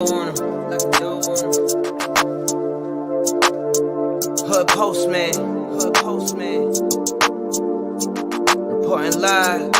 Hood postman, reporting live.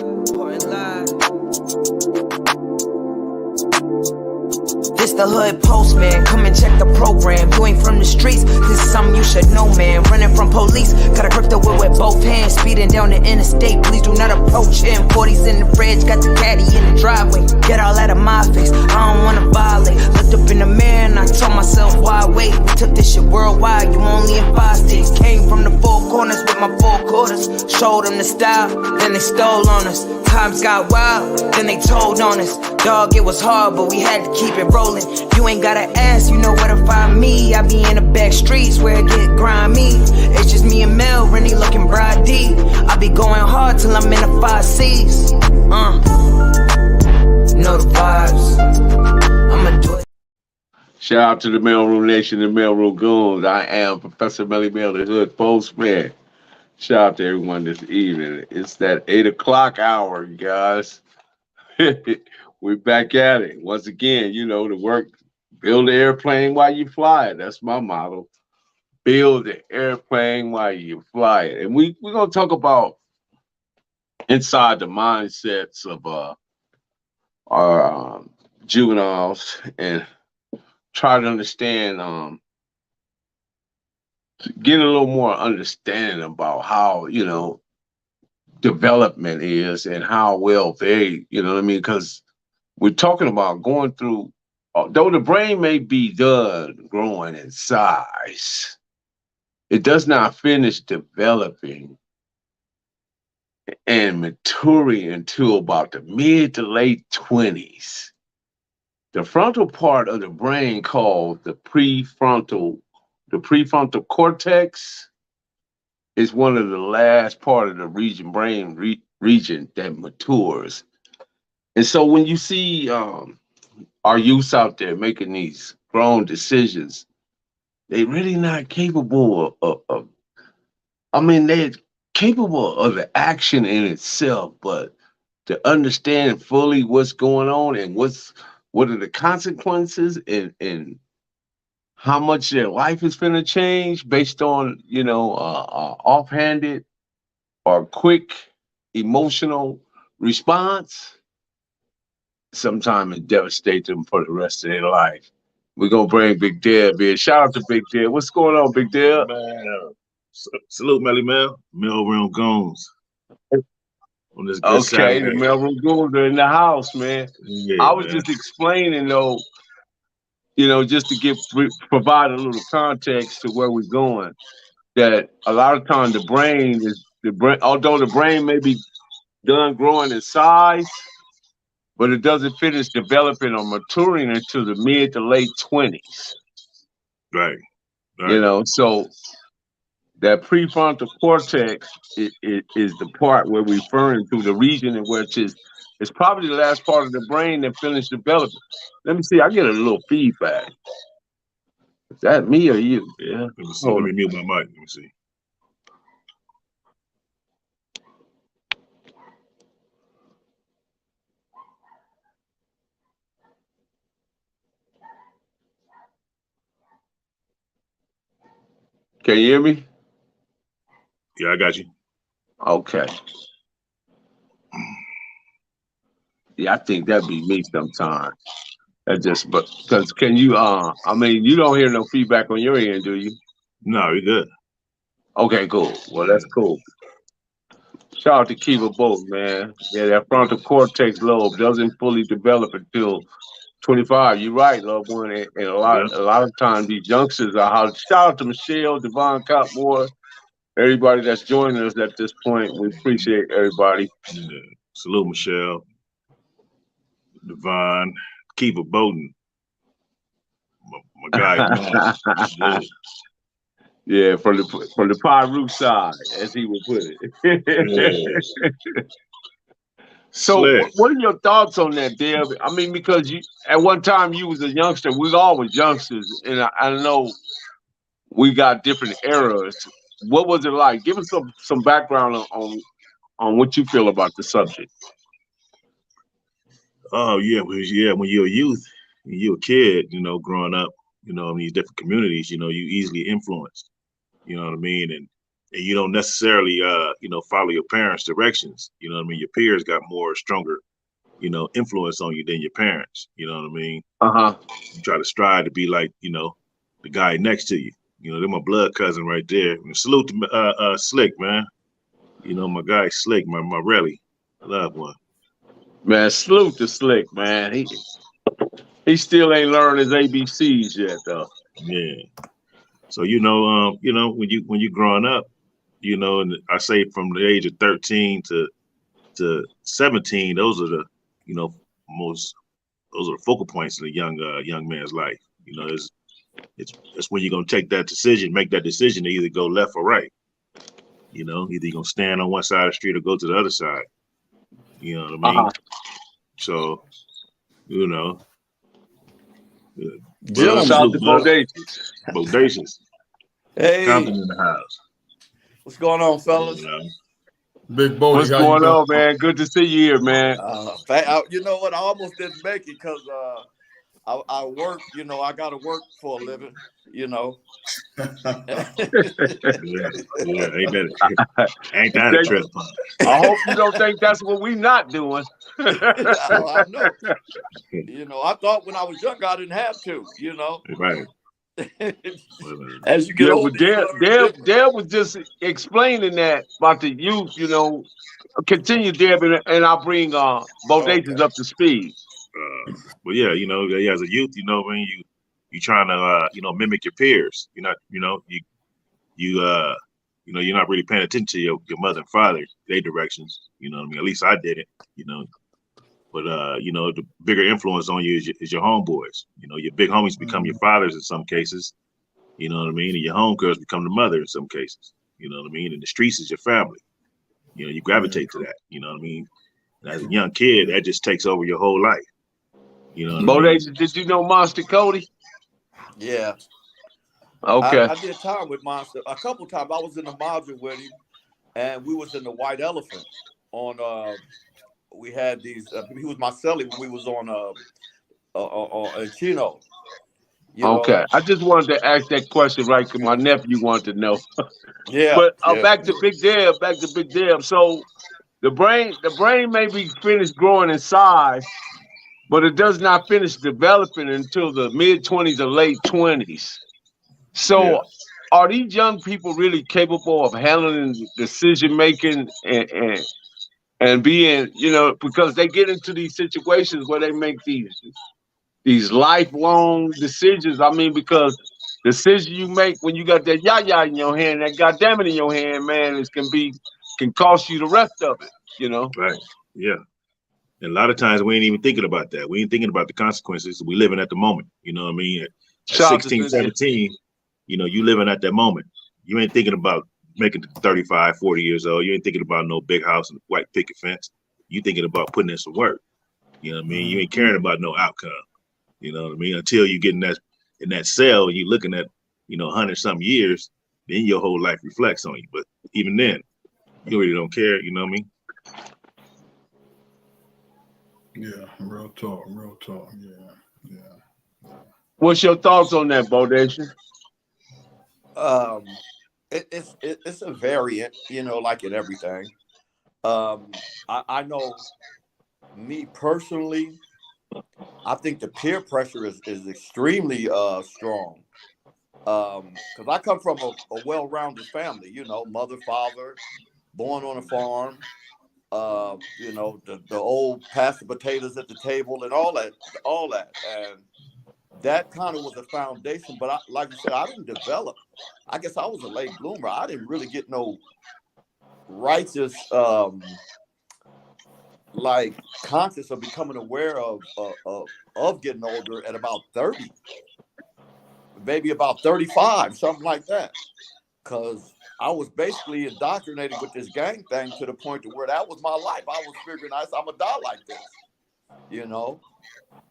This the hood postman, come and check the program. You ain't from the streets, this is something you should know, man. Running from police, gotta grip the wheel with both hands. Speeding down the interstate, please do not approach him. 40s in the fridge, got the caddy in the driveway. Get all out of my face, I don't wanna violate. Looked up in the mirror and I told myself, why wait? We took this shit worldwide, you only in 5 states. Came from the four corners with my 4 quarters. Showed them the style, then they stole on us. Times got wild, then they told on us. Dog, it was hard, but we had to keep it rolling. You ain't gotta ask, you know where to find me. I be in the back streets where it get grimy. It's just me and Mel, Rennie looking bride D. I be going hard till I'm in the 5 C's. Know the vibes. I'ma do it. Shout out to the Mailroom Nation, the Mailroom Goons. I am Professor Melly Mel, the Hood Postman. Shout out to everyone this evening. It's that 8 o'clock hour, you guys. We're back at it. Once again, you know, the work, build the airplane while you fly it. That's my motto. Build the airplane while you fly it. And we're going to talk about inside the mindsets of our juveniles and try to understand, get a little more understanding about how, you know, development is and how well they, you know what I mean? Because we're talking about going through, though the brain may be done growing in size, it does not finish developing and maturing until about the mid to late 20s. The frontal part of the brain called the prefrontal cortex is one of the last part of the brain region that matures. And so when you see our youths out there making these grown decisions, they really not capable of I mean, they're capable of the action in itself, but to understand fully what's going on and what are the consequences and how much their life is going to change based on, you know, offhanded or quick emotional response, sometimes it devastates them for the rest of their life. We're going to bring Big Deb in. Shout out to Big Deb. What's going on, Big Deb? Man, salute, Melly Mel. Mailroom Goons. On this good Okay, Saturday. the Mailroom Goons are in the house, man. Yeah, I was man. just explaining, though, you know, just to provide a little context to where we're going, that a lot of times although the brain may be done growing in size, but it doesn't finish developing or maturing until the mid to late 20s. Right. You know, so that prefrontal cortex is the part where we're referring to the region in which it's probably the last part of the brain that finished developing. Let me see, I get a little feedback. Is that me or you? Yeah. Let me see. Let me mute my mic. Let me see. Can you hear me? Yeah, I got you. Okay. Yeah, I think that'd be me sometime. That just, but because can you? I mean, you don't hear no feedback on your end, do you? No, you're good. Okay, cool. Well, that's cool. Shout out to Kiva Boat, man. Yeah, that frontal cortex lobe doesn't fully develop until 25. You're right, loved one. And a lot of times these youngsters are how. Shout out to Michelle, Devon Copmore, everybody that's joining us at this point. We appreciate everybody. Yeah. Salute, Michelle, Devon, Kiva Bowden. My guy. Yeah. Yeah, from the Pyru side, as he would put it. Yeah. So, what are your thoughts on that, Deb? I mean, because at one time you was a youngster. We all was youngsters, and I know we got different eras. What was it like? Give us some background on what you feel about the subject. Oh yeah, when you're a youth, you a kid, growing up, in these different communities, you easily influenced, you know what I mean? And you don't necessarily, follow your parents' directions. You know what I mean? Your peers got more stronger, influence on you than your parents. You know what I mean? You try to strive to be like, the guy next to you. They're my blood cousin right there. And salute to Slick, man. My guy Slick, my Relly. I love one. Man, salute to Slick, man. He still ain't learned his ABCs yet, though. Yeah. So when you growing up, and I say from the age of 13 to 17, those are the, most those are the focal points in a young man's life. It's when you're gonna take that decision, make that decision to either go left or right. Either you're gonna stand on one side of the street or go to the other side. You know what I mean? So, Shout out to Bodacious. Bodacious. Hey, Compton in the house. what's going on, fellas? Big Bodie, What's going on, man? Good to see you here, man. You know what? I almost didn't make it because I work. I got to work for a living. Yeah, ain't that a trip? I hope you don't think that's what we not doing. I know. I thought when I was younger I didn't have to. Right. As you get older, Deb was just explaining that about the youth. Continue, Deb, and I'll bring Bodacious up to speed. But yeah, as a youth, when you trying to mimic your peers. You're not, you're not really paying attention to your mother and father, their directions. You know what I mean? At least I didn't. But the bigger influence on you is your homeboys. Your big homies become your fathers in some cases. You know what I mean? And your homegirls become the mother in some cases. You know what I mean? And the streets is your family. You gravitate to that. You know what I mean? And as a young kid, that just takes over your whole life. Bodacious, did you know Monster Cody? Yeah. Okay. I did time with Monster a couple times. I was in the module with him, and we was in the White Elephant on. We had these. He was my celly when we was on Chino. Okay. I just wanted to ask that question, right? Because my nephew wanted to know. Yeah. But back to Big Deb. So the brain may be finished growing in size, but it does not finish developing until the mid-20s or late 20s. So are these young people really capable of handling decision making and being, because they get into these situations where they make these lifelong decisions? I mean, because the decision you make when you got that yah in your hand, that goddamn it in your hand, man, can cost you the rest of it, Right. Yeah. And a lot of times we ain't even thinking about that. We ain't thinking about the consequences. We living at the moment. You know what I mean? At 16, 17, you living at that moment. You ain't thinking about making it 35, 40 years old. You ain't thinking about no big house and white picket fence. You thinking about putting in some work. You know what I mean? You ain't caring about no outcome. You know what I mean? Until you get in that cell and you looking at, 100-something years, then your whole life reflects on you. But even then, you really don't care. You know what I mean? Yeah, real talk. Yeah. What's your thoughts on that, Bodacious? It's a variant, like in everything. I know me personally, I think the peer pressure is extremely strong. Because I come from a well-rounded family, mother, father, born on a farm. The old pass the potatoes at the table and all that, and that kind of was a foundation. But like you said, I didn't develop. I guess I was a late bloomer. I didn't really get no righteous, conscious of becoming aware of getting older at about 30, maybe about 35, something like that. Because I was basically indoctrinated with this gang thing to the point to where that was my life. I was figuring I'm gonna die like this,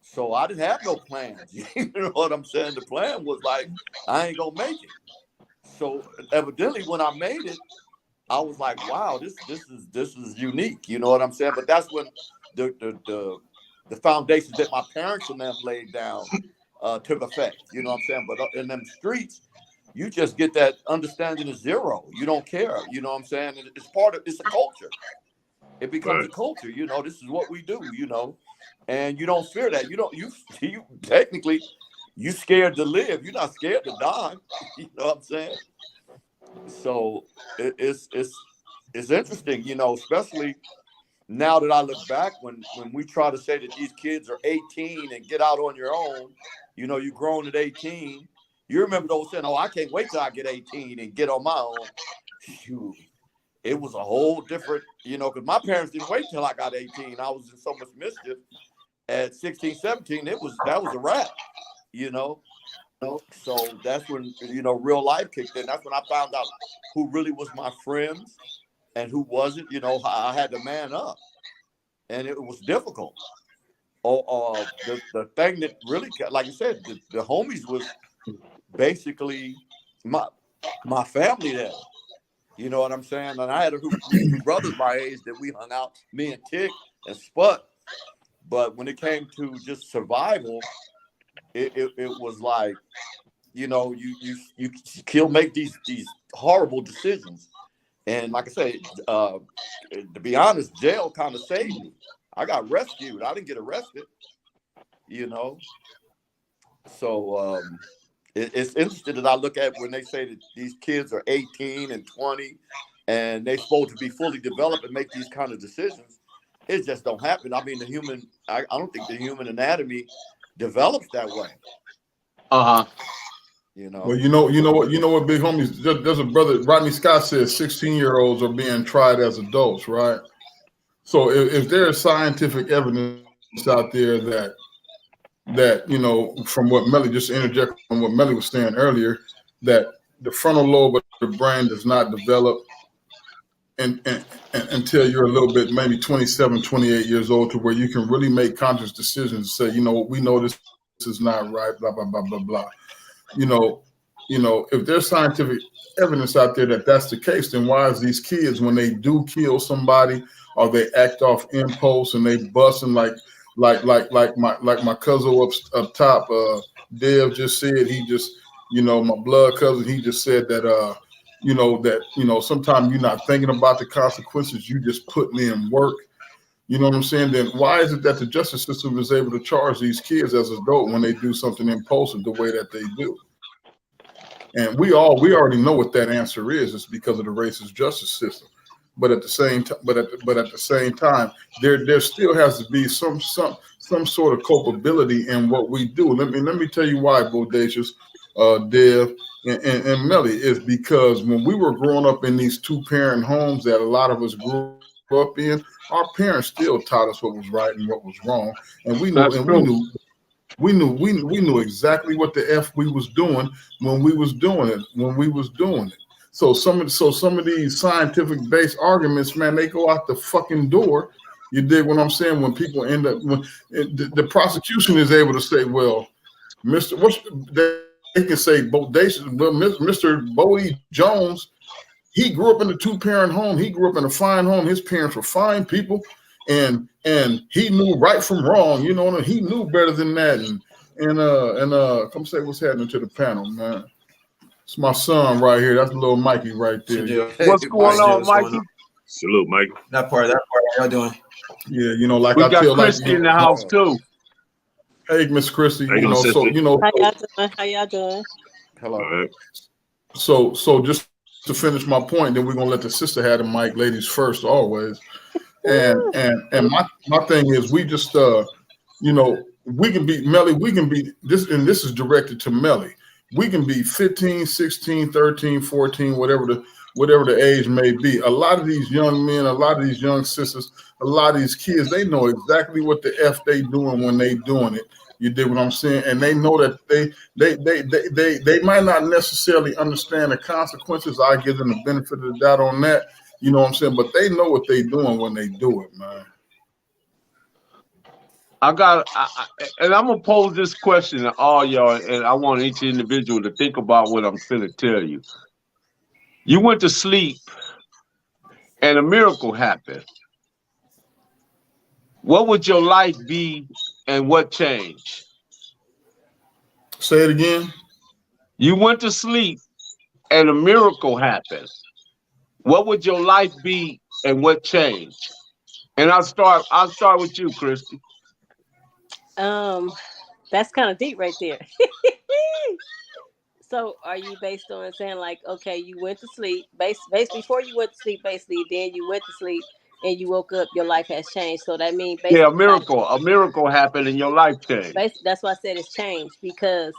So I didn't have no plans. You know what I'm saying? The plan was like, I ain't gonna make it. So evidently when I made it, I was like, wow, this is unique. You know what I'm saying? But that's when the the foundations that my parents and them laid down took effect. You know what I'm saying? But in them streets, you just get that understanding of zero. You don't care. You know what I'm saying? It's a culture. It becomes a culture. You know, this is what we do. You know, and you don't fear that. You technically, you scared to live. You're not scared to die. You know what I'm saying? So it's interesting. You know, especially now that I look back, when we try to say that these kids are 18 and get out on your own, you know, you're grown at 18. You remember those saying, "Oh, I can't wait till I get 18 and get on my own." Shoot, it was a whole different, you know, because my parents didn't wait till I got 18. I was in so much mischief. At 16, 17, that was a wrap, you know. So that's when, you know, real life kicked in. That's when I found out who really was my friends and who wasn't. You know, I had to man up, and it was difficult. The thing that really, like you said, the homies was basically my family there. You know what I'm saying? And I had two brothers my age that we hung out, me and Tick and Sput. But when it came to just survival, it was like, you know, you still make these horrible decisions. And like I say, to be honest, jail kind of saved me. I got rescued. I didn't get arrested, you know. So it's interesting that I look at when they say that these kids are 18 and 20 and they're supposed to be fully developed and make these kind of decisions. It just don't happen. I mean, I don't think the human anatomy develops that way. You know. Well, you know what, big homies. There's a brother, Rodney Scott says 16-year-olds are being tried as adults, right? So if there is scientific evidence out there that you know, from what Melly just interjected from what Melly was saying earlier, that the frontal lobe of the brain does not develop and until you're a little bit, maybe 27, 28 years old, to where you can really make conscious decisions and say, you know, we know this is not right, blah, blah, blah, blah, blah. You know, if there's scientific evidence out there that that's the case, then why is these kids, when they do kill somebody or they act off impulse and they busting like my cousin up top, Dev just said, he just, you know, my blood cousin, he just said that, you know, sometimes you're not thinking about the consequences, you just putting in work. You know what I'm saying? Then why is it that the justice system is able to charge these kids as adults when they do something impulsive the way that they do? And we already know what that answer is. It's because of the racist justice system. But at the same time, at the same time, there still has to be some sort of culpability in what we do. Let me tell you why, Bodacious, Dev, and Melly, is because when we were growing up in these 2-parent homes that a lot of us grew up in, our parents still taught us what was right and what was wrong, and we knew exactly what the F we was doing when we was doing it. So some of these scientific based arguments, man, they go out the fucking door. You dig what I'm saying? When people end up, when the prosecution is able to say, well, they can say Bodacious, well, Mr. Bowie Jones, he grew up in a 2-parent home. He grew up in a fine home. His parents were fine people, and he knew right from wrong. You know, he knew better than that. And come say what's happening to the panel, man. It's my son right here. That's little Mikey right there. What's going on, Mikey? Salute, Mike. That part. How y'all doing? Yeah, you know, like We I got tell, Christy in the house too. Hey, Miss Christy, How you doing, so you know, How y'all doing? Hello. All right. so just to finish my point, then we're gonna let the sister have the mic, ladies first, always. And my thing is, we just you know, we can be Melly, we can be this, and this is directed to Melly. We can be 15, 16, 13, 14, whatever the age may be. A lot of these young men, a lot of these young sisters, a lot of these kids, they know exactly what the F they doing when they doing it. You dig what I'm saying? And they know that they might not necessarily understand the consequences. I give them the benefit of the doubt on that. You know what I'm saying? But they know what they doing when they do it, man. And I'm gonna pose this question to all y'all, and I want each individual to think about what I'm finna tell you. You went to sleep, and a miracle happened. What would your life be and what changed? Say it again. You went to sleep and a miracle happened. What would your life be and what changed? And I'll start with you, Christy. Um, that's kind of deep right there. So are you based on saying like, okay, you went to sleep, base before you went to sleep, basically, then you went to sleep and you woke up, your life has changed. So that means Yeah, a basically like miracle. A miracle happened and your life changed. that's why I said it's changed because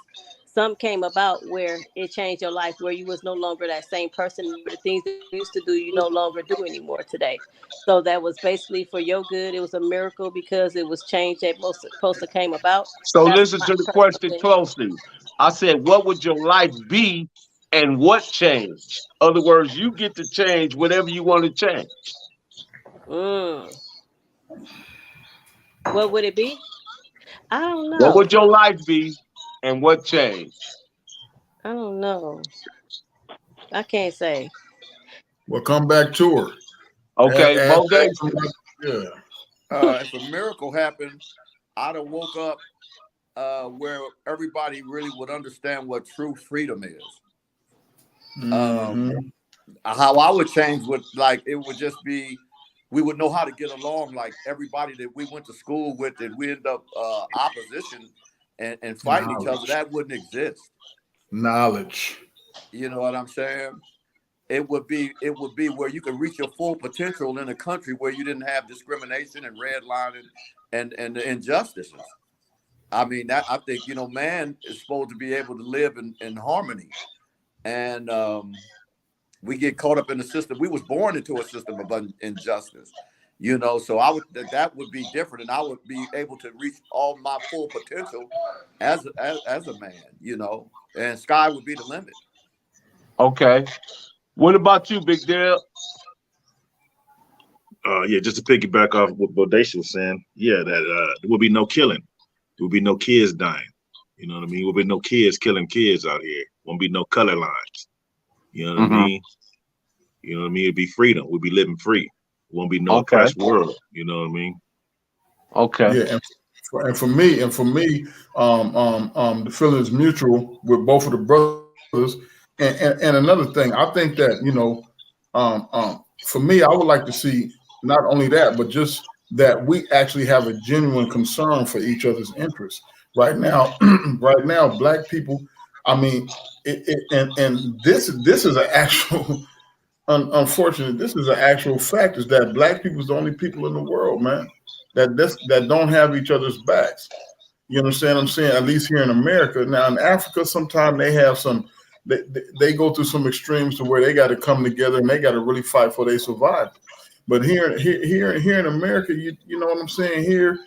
some came about where it changed your life, where you was no longer that same person, where the things that you used to do you no longer do anymore today. So that was basically for your good. It was a miracle because it was change that most supposed to came about. So That's listen my to the personal question opinion. closely. I said, what would your life be and what changed? Other words, you get to change whatever you want to change. Mm. What would it be? I don't What know. would your life be and what changed? I don't know. I can't say. We'll come back to her. Okay, Bogey. Yeah. If a miracle happened, I'd have woke up where everybody really would understand what true freedom is. Mm-hmm. How I would change would like it would just be we would know how to get along like everybody that we went to school with that we end up opposition and fighting each other, Knowledge. that wouldn't exist. Knowledge. You know what I'm saying? It would be where you can reach your full potential in a country where you didn't have discrimination and redlining and the injustices. I mean, that I think, man is supposed to be able to live in harmony. And we get caught up in the system. We was born into a system of injustice, so that would be different, and I would be able to reach all my full potential as a man, and sky would be the limit. Okay. What about you, Big Dale? Yeah, just to piggyback off what Bodacious was saying, yeah, that there will be no killing. There will be no kids dying. You know what I mean? There will be no kids killing kids out here. Won't be no color lines. You know what I mean? You know what I mean? It'd be freedom. We'll be living free. Won't be no Okay. oppressed world. You know what I mean? Okay. Yeah, and for me, the feeling is mutual with both of the brothers. And another thing, I think that for me, I would like to see not only that, but just that we actually have a genuine concern for each other's interests. Right now, right now, Black people. I mean, and this is an actual. Unfortunately, this is an actual fact: is that Black people is the only people in the world, man, that don't have each other's backs. You understand what I'm saying? At least here in America. Now in Africa, sometimes they have some. They go through some extremes to where they got to come together and they got to really fight for their survival. But here in America, you know what I'm saying? Here,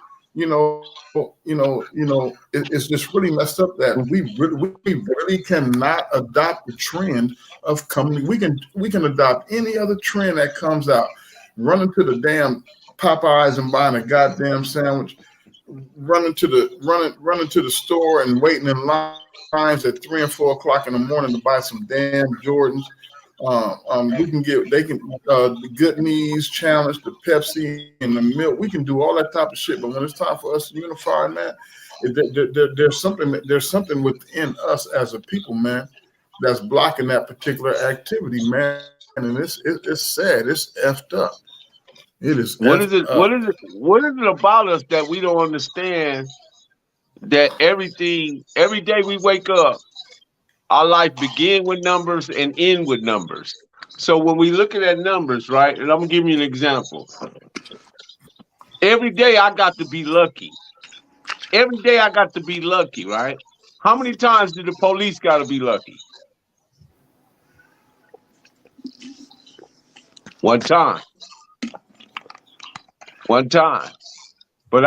it's just really messed up that we really cannot adopt the trend of coming. We can adopt any other trend that comes out. Running to the damn Popeyes and buying a goddamn sandwich. Running to the store and waiting in lines at 3 and 4 o'clock in the morning to buy some damn Jordans. The Good Knees challenge, the Pepsi and the milk. We can do all that type of shit, but when it's time for us to unify, man, there's something within us as a people, man, that's blocking that particular activity, man. And it's sad. It's effed up. It is. What is it about us that we don't understand that every day we wake up, our life begin with numbers and end with numbers. So when we look at numbers, right, and I'm gonna give you an example. Every day I got to be lucky. Every day I got to be lucky, right? How many times did the police got to be lucky? One time. But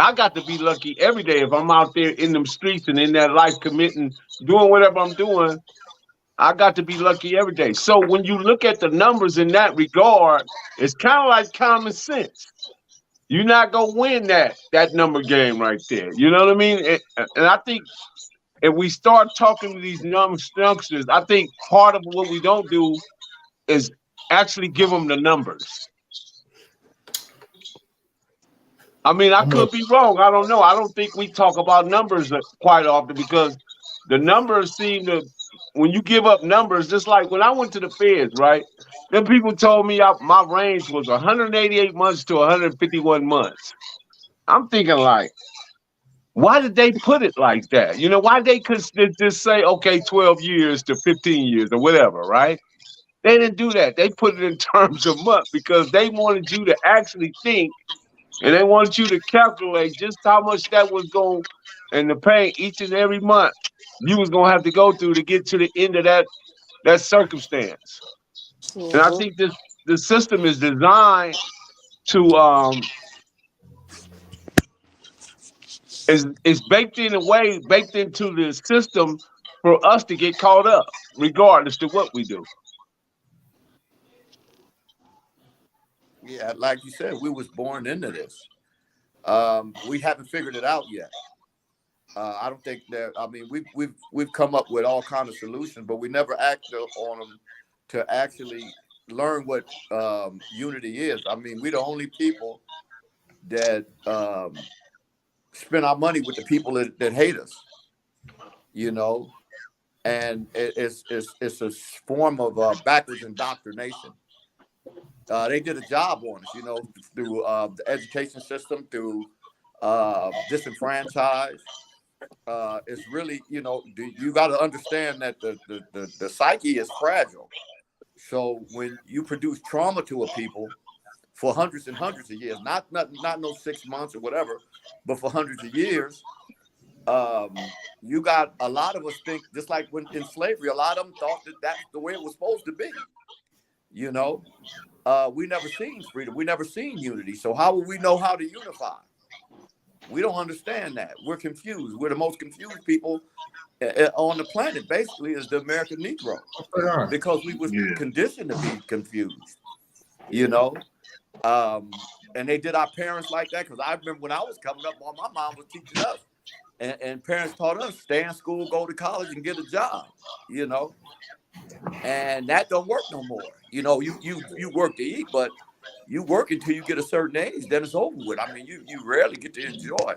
I got to be lucky every day if I'm out there in them streets and in that life committing, doing whatever I'm doing. I got to be lucky every day. So when you look at the numbers in that regard, it's kind of like common sense. You're not gonna win that number game right there. You know what I mean? And I think if we start talking to these youngsters, I think part of what we don't do is actually give them the numbers. I mean, I I'm gonna, could be wrong. I don't know. I don't think we talk about numbers quite often because the numbers seem to, when you give up numbers, just like when I went to the feds, right? Then people told me my range was 188 months to 151 months. I'm thinking like, why did they put it like that? You know, why they could just say, okay, 12 years to 15 years or whatever, right? They didn't do that. They put it in terms of month because they wanted you to actually think and they wanted you to calculate just how much that was going and the pain each and every month you was gonna have to go through to get to the end of that circumstance. And I Mhm. think the system is designed to is baked in a way, baked into the system for us to get caught up, regardless to what we do. Yeah, like you said, we was born into this. We haven't figured it out yet. I don't think that. I mean, we've come up with all kind of solutions, but we never act on them to actually learn what unity is. I mean, we're the only people that spend our money with the people that hate us. You know, and it's a form of backwards indoctrination. They did a job on us, you know, through the education system, through disenfranchised. It's really, you know, you got to understand that the psyche is fragile. So when you produce trauma to a people for hundreds and hundreds of years, not no 6 months or whatever, but for hundreds of years, you got a lot of us think, just like when in slavery, a lot of them thought that that's the way it was supposed to be. You know, we never seen freedom. We never seen unity. So how will we know how to unify? We don't understand that. We're confused. We're the most confused people on the planet, basically, is the American Negro, because we was conditioned to be confused, you know. And they did our parents like that, because I remember when I was coming up, my mom was teaching us, and parents taught us, stay in school, go to college, and get a job, you know. And that don't work no more. You know, you work to eat, but you work until you get a certain age, then it's over with. I mean, you rarely get to enjoy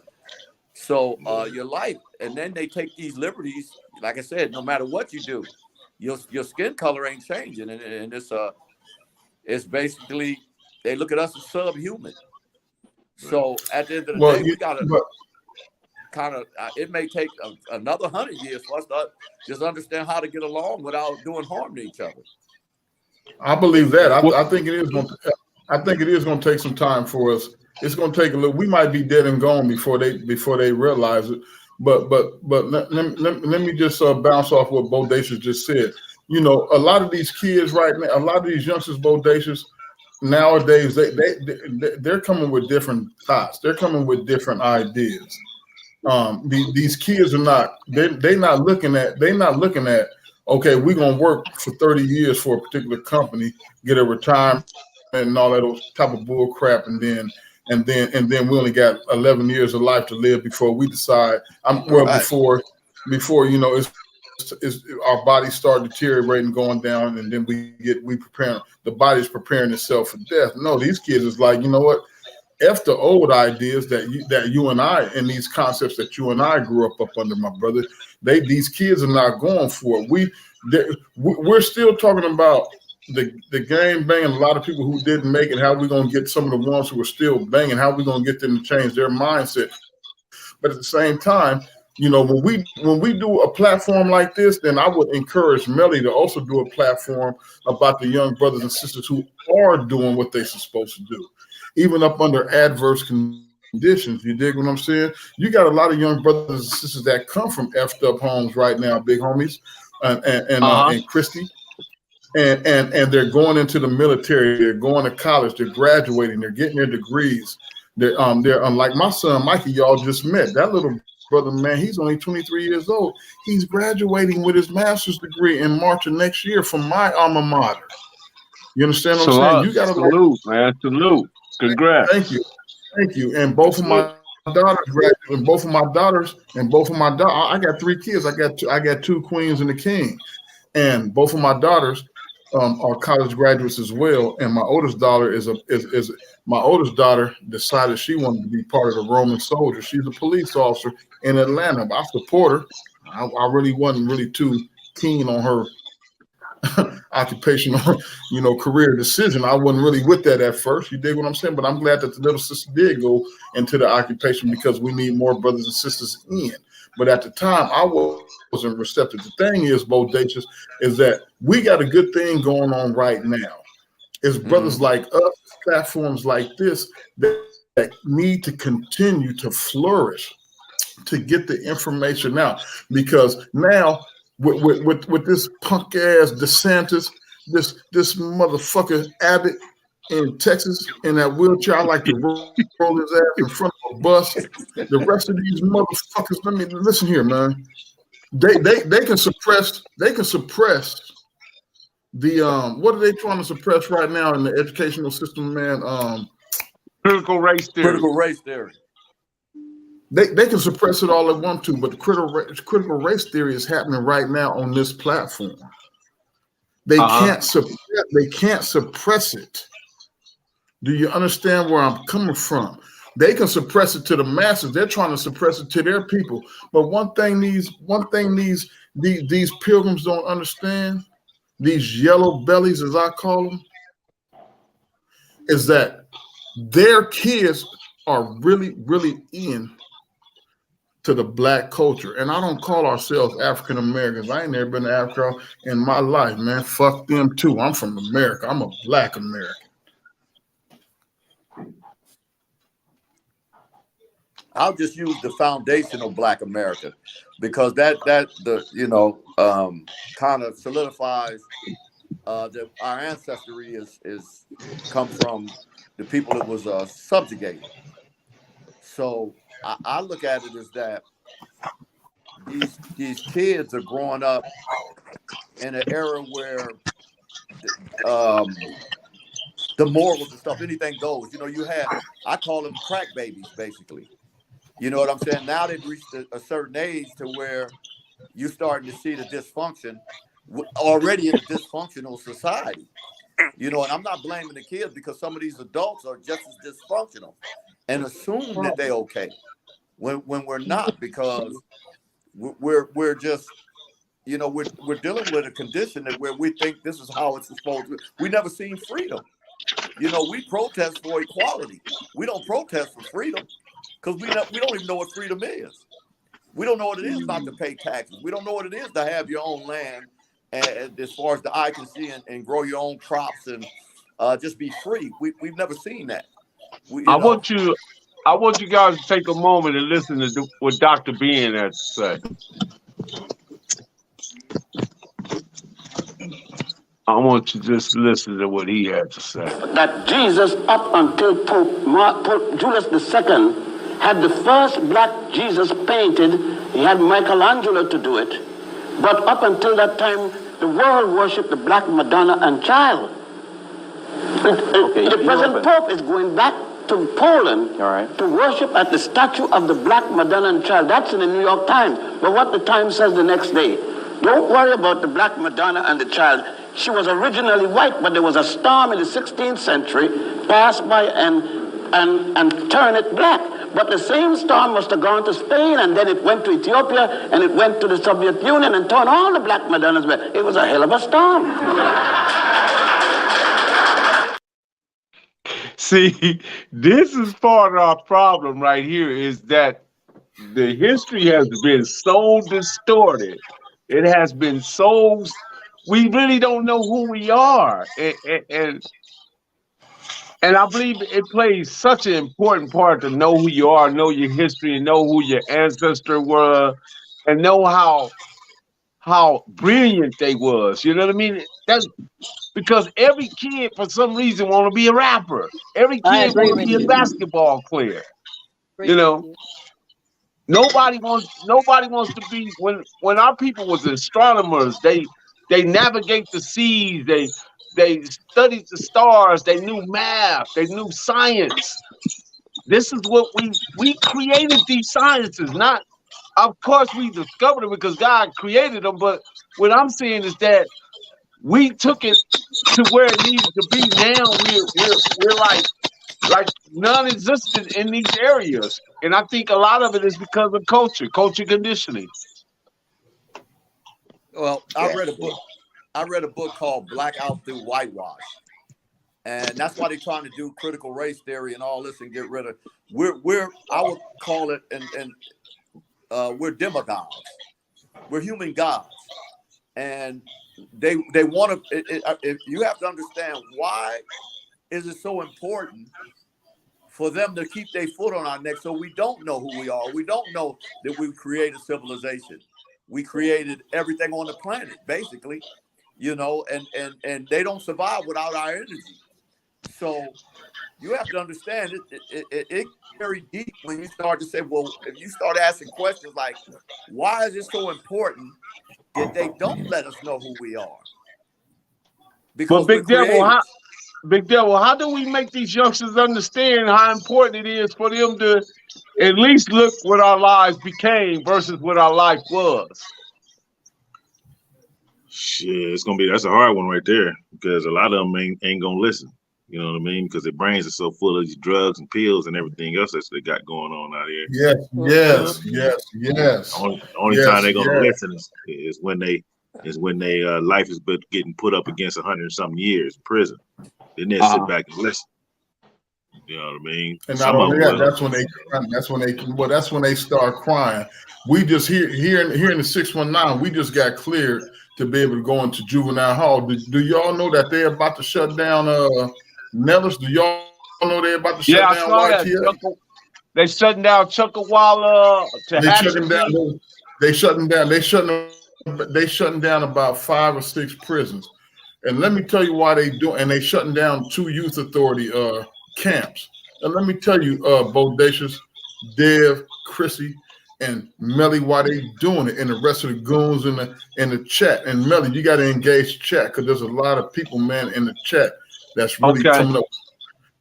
so your life. And then they take these liberties, like I said, no matter what you do, your skin color ain't changing, and it's basically, they look at us as subhuman. So at the end of the day, we gotta kind of, it may take another 100 years for us to just understand how to get along without doing harm to each other. I believe that. I think it is going to. I think it is going to take some time for us. It's going to take a little. We might be dead and gone before they realize it. But let me just bounce off what Bodacious just said. You know, a lot of these kids right now, a lot of these youngsters, Bodacious, nowadays they're coming with different thoughts. They're coming with different ideas. These kids are not. They're not looking at. Okay, we're gonna work for 30 years for a particular company, get a retirement and all that type of bull crap, and then we only got 11 years of life to live before we decide. Before you know, it's our bodies start deteriorating, going down, and then we prepare. The body's preparing itself for death. No, these kids is like, you know what? F the old ideas that you and I, and these concepts that you and I grew up under, my brother. These kids are not going for it. We're still talking about the game banging. A lot of people who didn't make it. How we gonna get some of the ones who are still banging? How we gonna get them to change their mindset? But at the same time, you know, when we do a platform like this, then I would encourage Melly to also do a platform about the young brothers and sisters who are doing what they're supposed to do, even up under adverse conditions. You dig what I'm saying? You got a lot of young brothers and sisters that come from effed up homes right now, big homies, and Christy, and they're going into the military, they're going to college, they're graduating, they're getting their degrees. They're like my son Mikey, y'all just met. That little brother, man, he's only 23 years old. He's graduating with his master's degree in March of next year from my alma mater. You understand what I'm saying? You got to salute, man, salute. Congrats. Thank you. And both of my daughters graduated. I got 3 kids. I got 2 queens and a king, and both of my daughters are college graduates as well. And my oldest daughter my oldest daughter decided she wanted to be part of the Roman soldiers. She's a police officer in Atlanta. I support her. I really wasn't really too keen on her occupational, career decision. I wasn't really with that at first. You dig what I'm saying? But I'm glad that the little sister did go into the occupation because we need more brothers and sisters in. But at the time, I wasn't receptive. The thing is, Bodacious, is that we got a good thing going on right now. It's brothers like us, platforms like this that need to continue to flourish to get the information out. Because now, with this punk ass DeSantis, this motherfucker Abbott in Texas in that wheelchair, I like to roll his ass in front of a bus. The rest of these motherfuckers, listen here, man. They can suppress the what are they trying to suppress right now in the educational system, man? Critical race theory. Critical race theory. They can suppress it all they want to, but the critical race theory is happening right now on this platform. They can't suppress it. Do you understand where I'm coming from? They can suppress it to the masses. They're trying to suppress it to their people. But one thing these pilgrims don't understand, these yellow bellies, as I call them, is that their kids are really, really in to the black culture. And I don't call ourselves African Americans. I ain't never been to Africa in my life, man. Fuck them too. I'm from America. I'm a black American. I'll just use the foundational Black America because that kind of solidifies that our ancestry is come from the people that was subjugated. So I look at it as that these kids are growing up in an era where the morals and stuff, anything goes. I call them crack babies, basically. You know what I'm saying? Now they've reached a certain age to where you're starting to see the dysfunction already in a dysfunctional society. And I'm not blaming the kids because some of these adults are just as dysfunctional and assume that they're okay when we're not, because we're just, we're dealing with a condition that where we think this is how it's supposed to be. We never seen freedom. We protest for equality. We don't protest for freedom. Because we don't even know what freedom is. We don't know what it is not to pay taxes. We don't know what it is to have your own land, and as far as the eye can see, and grow your own crops and just be free. We've never seen that. I want you guys to take a moment and listen to what Dr. Ben has to say. I want you to just listen to what he had to say. That Jesus, up until Pope Julius II, had the first black Jesus painted. He had Michelangelo to do it. But up until that time, the world worshipped the Black Madonna and Child. The present Pope is going back to Poland to worship at the statue of the Black Madonna and Child. That's in the New York Times. But what the Times says the next day, don't worry about the Black Madonna and the Child. She was originally white, but there was a storm in the 16th century, passed by and turned it black. But the same storm must have gone to Spain, and then it went to Ethiopia, and it went to the Soviet Union and turned all the Black Madonnas black. It was a hell of a storm. See, this is part of our problem right here, is that the history has been so distorted. It has been so, we really don't know who we are. And I believe it plays such an important part to know who you are, know your history, and know who your ancestors were, and know how brilliant they was. You know what I mean? That's because every kid, for some reason, want to be a rapper. Every kid want to be a basketball player. Nobody wants to be, when our people was astronomers, they navigate the seas, they studied the stars, they knew math, they knew science. This is what we created, these sciences. Not, of course we discovered them because God created them, but what I'm saying is that we took it to where it needed to be. Now we're like non-existent in these areas, and I think a lot of it is because of culture conditioning. Well, I read a book. I read a book called Blackout Through Whitewash. And that's why they're trying to do critical race theory and all this and get rid of. We're I would call it, and we're demagogues. We're human gods, and they want to. If you have to understand why is it so important for them to keep their foot on our neck, so we don't know who we are. We don't know that we created civilization. We created everything on the planet, basically, and they don't survive without our energy. So you have to understand it's very deep when you start to say, well, if you start asking questions like, why is it so important that they don't let us know who we are? Because But Big Devil, how do we make these youngsters understand how important it is for them to at least look what our lives became versus what our life was? Shit, that's a hard one right there, because a lot of them ain't gonna listen. You know what I mean? Because their brains are so full of these drugs and pills and everything else that they got going on out here. Yes. Only time they're gonna listen is when they life is getting put up against 100-something years in prison. Then they sit back and listen. You know what I mean? And not only that, that's when they start crying. We just here in the 619, we just got cleared to be able to go into juvenile hall. Do y'all know that they're about to shut down Nellis? Do y'all know they're about to shut down YTA? They shutting down Chuckawalla to Hatchet. They shutting down about 5 or 6 prisons. And let me tell you why they do, and they shutting down 2 youth authority camps. And let me tell you, Bodacious, Dev, Chrissy, and Melly, why they doing it, and the rest of the goons in the chat. And Melly, you got to engage chat, because there's a lot of people, man, in the chat that's really coming up.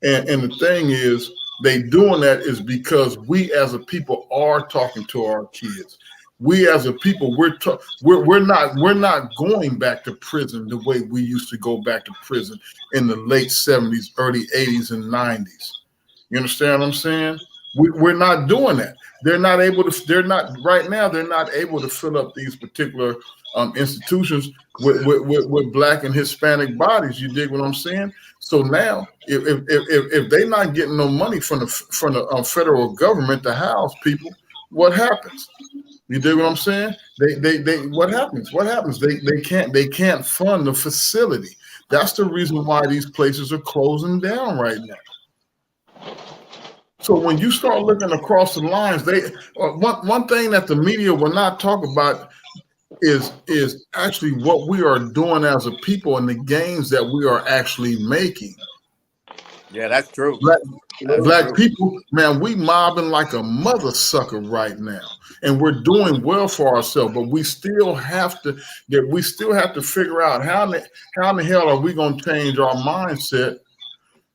And the thing is, they doing that is because we as a people are talking to our kids. We as a people, we're not going back to prison the way we used to go back to prison in the late 70s, early 80s, and 90s. You understand what I'm saying? We're not doing that. They're not able to fill up these particular institutions with Black and Hispanic bodies. You dig what I'm saying? So now, if they're not getting no money from the federal government to house people, what happens? You dig what I'm saying? What happens? They can't fund the facility. That's the reason why these places are closing down right now. So when you start looking across the lines, one thing that the media will not talk about is actually what we are doing as a people and the gains that we are actually making. Yeah, that's true. Black people, man, we mobbing like a mother sucker right now, and we're doing well for ourselves. But we still have to figure out how in the hell are we going to change our mindset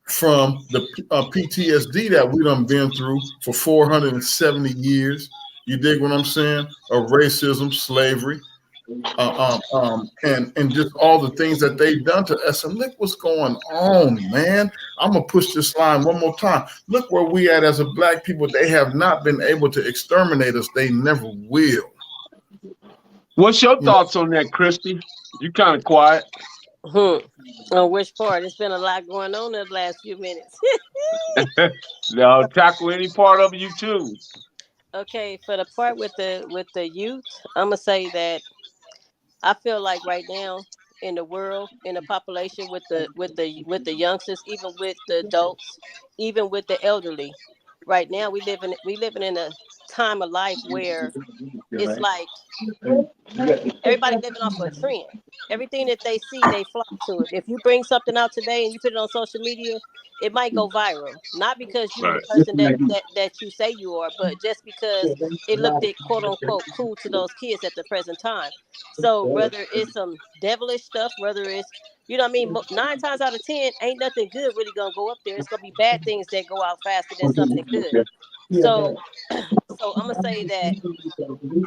from the PTSD that we done been through for 470 years. You dig what I'm saying? Of racism, slavery, and just all the things that they've done to us. And look what's going on, man. I'm gonna push this line one more time. Look where we at as a Black people. They have not been able to exterminate us. They never will. What's your thoughts on that, Christy? You kind of quiet. On which part? It's been a lot going on in the last few minutes. No, tackle any part of you too. Okay, for the part with the youth, I'm gonna say that I feel like right now in the world, in the population, with the youngsters, even with the adults, even with the elderly, right now we living in a time of life where it's like everybody living off a trend. Everything that they see, they flock to it. If you bring something out today and you put it on social media, it might go viral. Not because you're the person that you say you are, but just because it looked at quote unquote cool to those kids at the present time. So whether it's some devilish stuff, whether it's, you know what I mean, 9 times out of 10, ain't nothing good really gonna go up there. It's gonna be bad things that go out faster than something good. So, so I'm gonna say that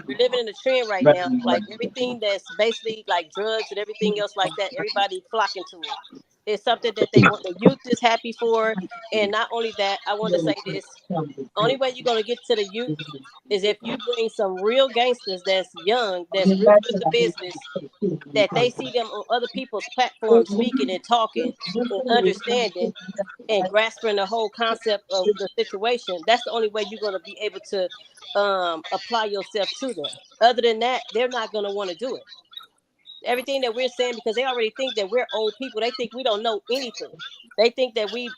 we're living in a trend right now. Like everything that's basically like drugs and everything else like that, everybody flocking to it. It's something that they want. The youth is happy for, and not only that, I want to say this: only way you're gonna get to the youth is if you bring some real gangsters that's young, that's rich with the business, that they see them on other people's platforms speaking and talking and understanding and grasping the whole concept of the situation. That's the only way you're going to be able to apply yourself to them. Other than that, they're not going to want to do it. Everything that we're saying, because they already think that we're old people, they think we don't know anything. They think that we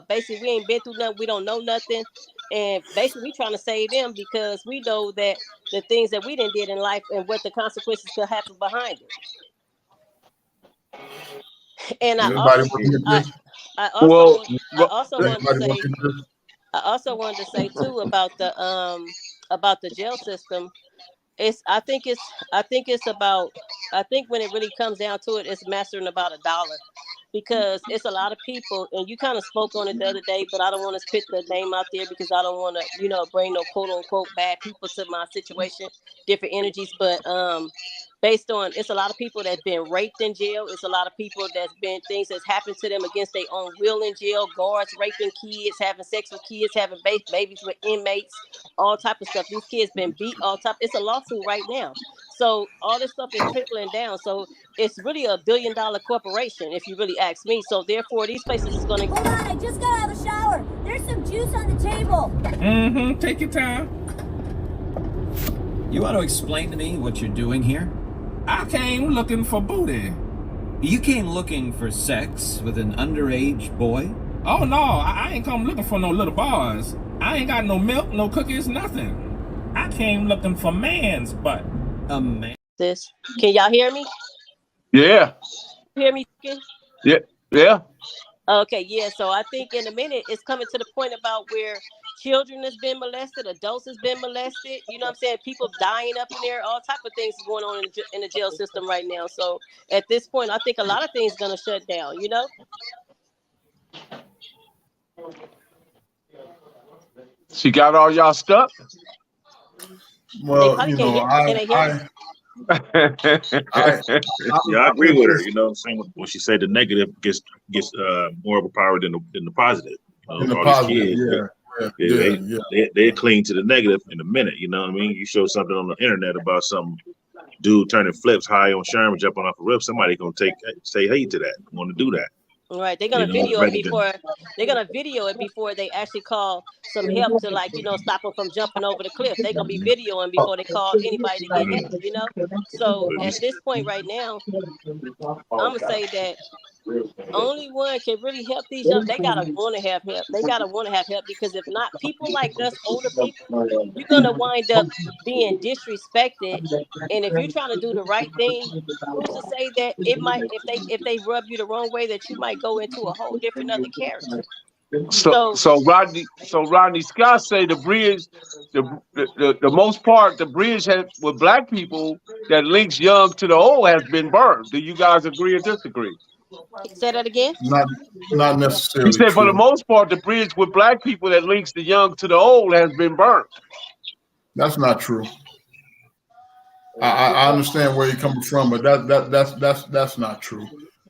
basically we ain't been through nothing, we don't know nothing, and basically we trying to save them because we know that the things that we didn't did in life and what the consequences could happen behind it. And I also wanted to say too about the jail system. I think when it really comes down to it, it's mastering about $1, because it's a lot of people, and you kind of spoke on it the other day, but I don't want to spit the name out there because I don't want to, bring no quote unquote bad people to my situation, different energies. But based on, it's a lot of people that's been raped in jail. It's a lot of people that's been things that's happened to them against their own will in jail. Guards raping kids, having sex with kids, having babies with inmates, all type of stuff. These kids been beat, all type. It's a lawsuit right now. So all this stuff is trickling down. So it's really $1 billion corporation, if you really ask me. So therefore, these places is going to. Hold on, I just got out of the shower. There's some juice on the table. Take your time. You want to explain to me what you're doing here? I came looking for booty. You came looking for sex with an underage boy? Oh no, I ain't come looking for no little boys. I ain't got no milk, no cookies, nothing. I came looking for man's butt. A man? Can y'all hear me? Yeah. Hear me? Yeah. Okay, yeah. So I think in a minute it's coming to the point about where children has been molested, adults has been molested. You know what I'm saying? People dying up in there, all type of things going on in the jail system right now. So at this point, I think a lot of things gonna shut down. She got all y'all stuck? Well, I agree with her. You know what I'm saying? When she said the negative gets more of a power than the positive. They cling to the negative in a minute. You know what I mean? You show something on the internet about some dude turning flips high on Sherman, jumping off a roof. Somebody gonna say hey to that. Want to do that? Right, they're gonna video it before. They're gonna video it before they actually call some help to stop them from jumping over the cliff. They're gonna be videoing before they call anybody to get help. So at this point right now, I'm gonna say that only one can really help these young. They gotta want to have help. They gotta want to have help, because if not, people like us, older people, you're gonna wind up being disrespected. And if you're trying to do the right thing, who's to say that it might, if they rub you the wrong way, that you might go into a whole different other character. So Rodney Scott say the bridge, the most part, the bridge with black people that links young to the old has been burned. Do you guys agree or disagree? Say that again. Not necessarily. He said, true. for the most part, the bridge with black people that links the young to the old has been burnt. That's not true. I understand where you're coming from, but that's not true.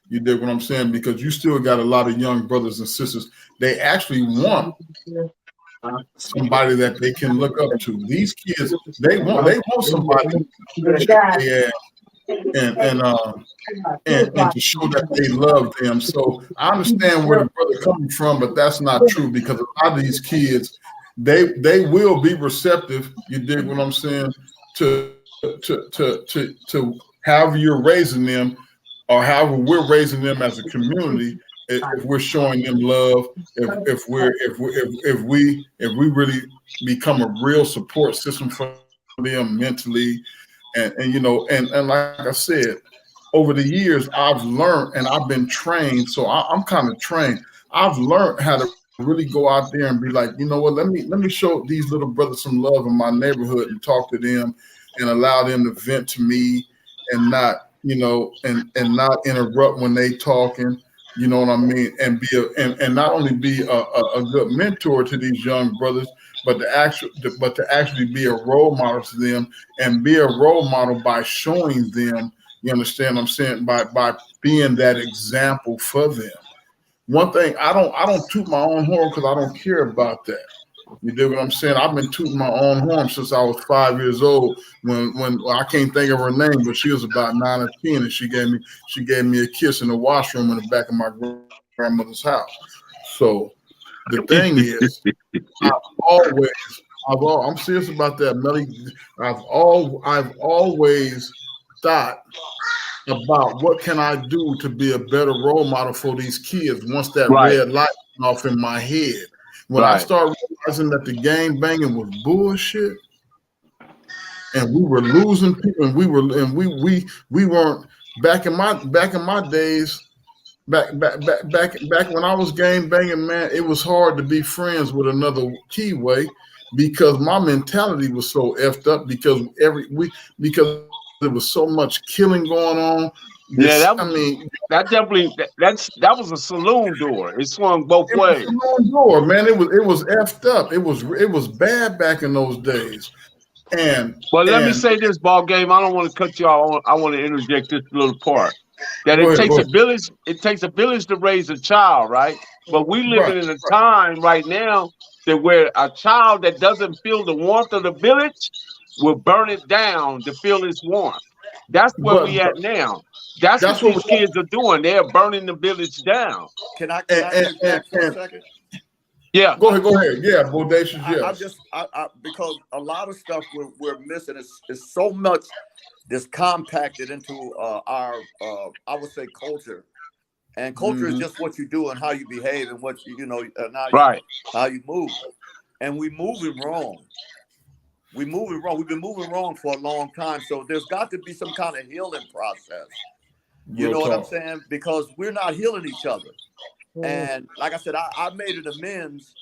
You dig what I'm saying? Because you still got a lot of young brothers and sisters. They actually want somebody that they can look up to. These kids, they want somebody and to show that they love them. So I understand where the brother coming from, but that's not true, because a lot of these kids, they will be receptive. You dig what I'm saying? To however you're raising them, or however we're raising them as a community. If we're showing them love, if we really become a real support system for them mentally, and like I said, over the years I've learned and I've been trained, so I'm kind of trained. I've learned how to really go out there and be like, you know what, let me show these little brothers some love in my neighborhood and talk to them and allow them to vent to me and not, and not interrupt when they talking. You know what I mean? And and not only be a good mentor to these young brothers, but to actually be a role model to them, and be a role model by showing them. You understand what I'm saying? By being that example for them. One thing, I don't toot my own horn because I don't care about that. You dig what I'm saying? I've been tooting my own horn since I was 5 years old. When I can't think of her name, but she was about 9 or 10, and she gave me a kiss in the washroom in the back of my grandmother's house. So the thing is, I'm serious about that, Melly. I've always thought about what can I do to be a better role model for these kids once that red light went off in my head. When I started realizing that the gang banging was bullshit, and we were losing people, and we weren't back in my days. Back when I was gang banging, man, it was hard to be friends with another Keyway because my mentality was so effed up because there was so much killing going on. That was a saloon door. It swung both ways. It was a saloon door, man. It was effed up. It was bad back in those days. Let me say this, ball game. I don't want to cut you off. I want to interject this little part. That it takes a village. It takes a village to raise a child, right? But we living in a time right now that where a child that doesn't feel the warmth of the village will burn it down to feel its warmth. That's where we at now. That's what these kids are doing. They're burning the village down. Can I interject for a second? Yeah. Go ahead. Yeah, bodacious. Yes. I because a lot of stuff we're missing is so much that's compacted into our I would say culture. And culture is just what you do and how you behave and what how you move. And we're moving wrong. We've been moving wrong for a long time. So there's got to be some kind of healing process. You know what I'm saying? Because we're not healing each other. And like I said, I made an amends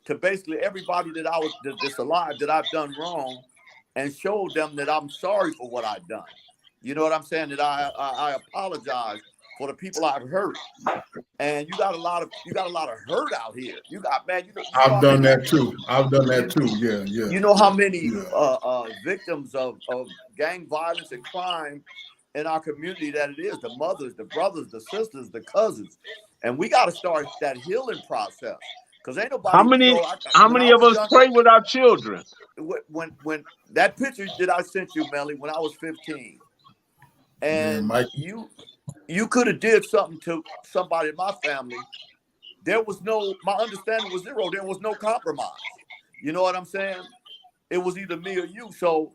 to basically everybody that's alive that I've done wrong, and showed them that I'm sorry for what I've done. You know what I'm saying? That I apologize for the people I've hurt. And you got a lot of hurt out here. I've done that too. Yeah. You know how many victims of gang violence and crime in our community that it is, the mothers, the brothers, the sisters, the cousins. And we got to start that healing process. Because ain't nobody. How many of us pray with our children? When that picture that I sent you, Melly, when I was 15, and you could have did something to somebody in my family. My understanding was zero. There was no compromise. You know what I'm saying? It was either me or you. So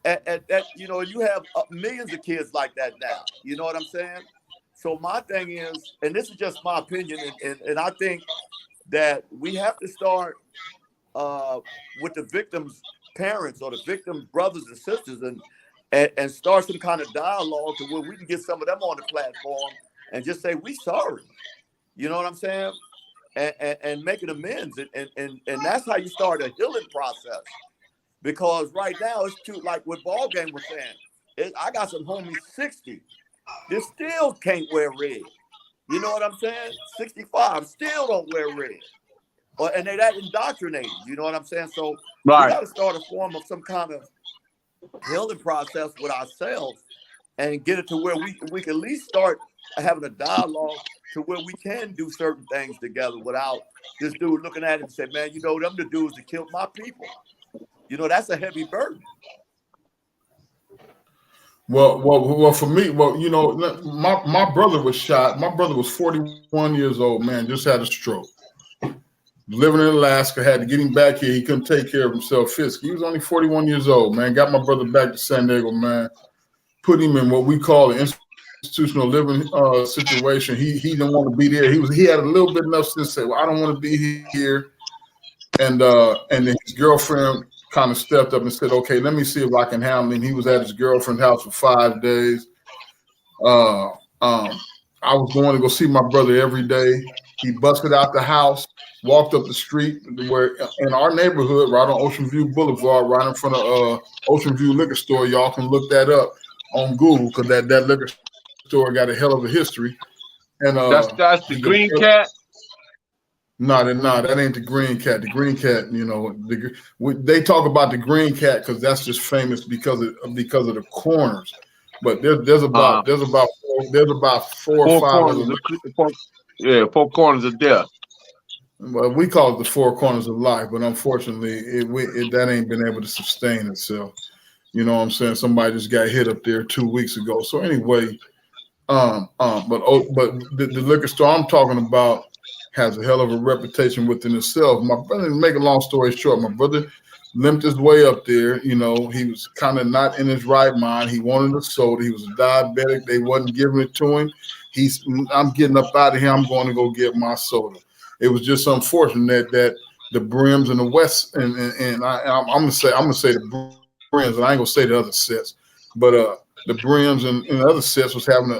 you have millions of kids like that now. You know what I'm saying? So my thing is, and this is just my opinion, and I think that we have to start with the victims' parents or the victims' brothers and sisters, and start some kind of dialogue to where we can get some of them on the platform and just say we sorry. You know what I'm saying? And making amends, and that's how you start a healing process. Because right now it's too, like what Ball Game was saying. I got some homies 60 that still can't wear red. You know what I'm saying? 65 still don't wear red. And they that indoctrinated. You know what I'm saying? So we got to start a form of some kind of healing process with ourselves and get it to where we can at least start having a dialogue to where we can do certain things together without this dude looking at it and say, man, them the dudes that killed my people. That's a heavy burden. Well, for me, my brother was shot. My brother was 41 years old, man, just had a stroke. Living in Alaska, had to get him back here. He couldn't take care of himself physically. He was only 41 years old, man. Got my brother back to San Diego, man. Put him in what we call an institutional living situation. He didn't want to be there. He had a little bit enough sense to say, well, I don't want to be here. And then his girlfriend kind of stepped up and said, okay, let me see if I can handle him. He was at his girlfriend's house for 5 days. I was going to go see my brother every day. He busted out the house, walked up the street where in our neighborhood, right on Ocean View Boulevard, right in front of Ocean View Liquor Store. Y'all can look that up on Google because that liquor store got a hell of a history. And that's the green cat. No, that ain't the green cat. The green cat, you know, they talk about the green cat because that's just famous because of the corners. But there's about four or five corners other. Four corners of death. Well, we call it the four corners of life, but unfortunately, that ain't been able to sustain itself. You know what I'm saying? Somebody just got hit up there 2 weeks ago. So anyway, but the liquor store I'm talking about has a hell of a reputation within itself. My brother, to make a long story short, my brother limped his way up there. You know, he was kind of not in his right mind. He wanted a soda. He was a diabetic. They wasn't giving it to him. I'm getting up out of here. I'm going to go get my soda. It was just unfortunate that the Brims and the West and I'm gonna say the Brims, and I ain't gonna say the other sets, but the Brims and the other sets was having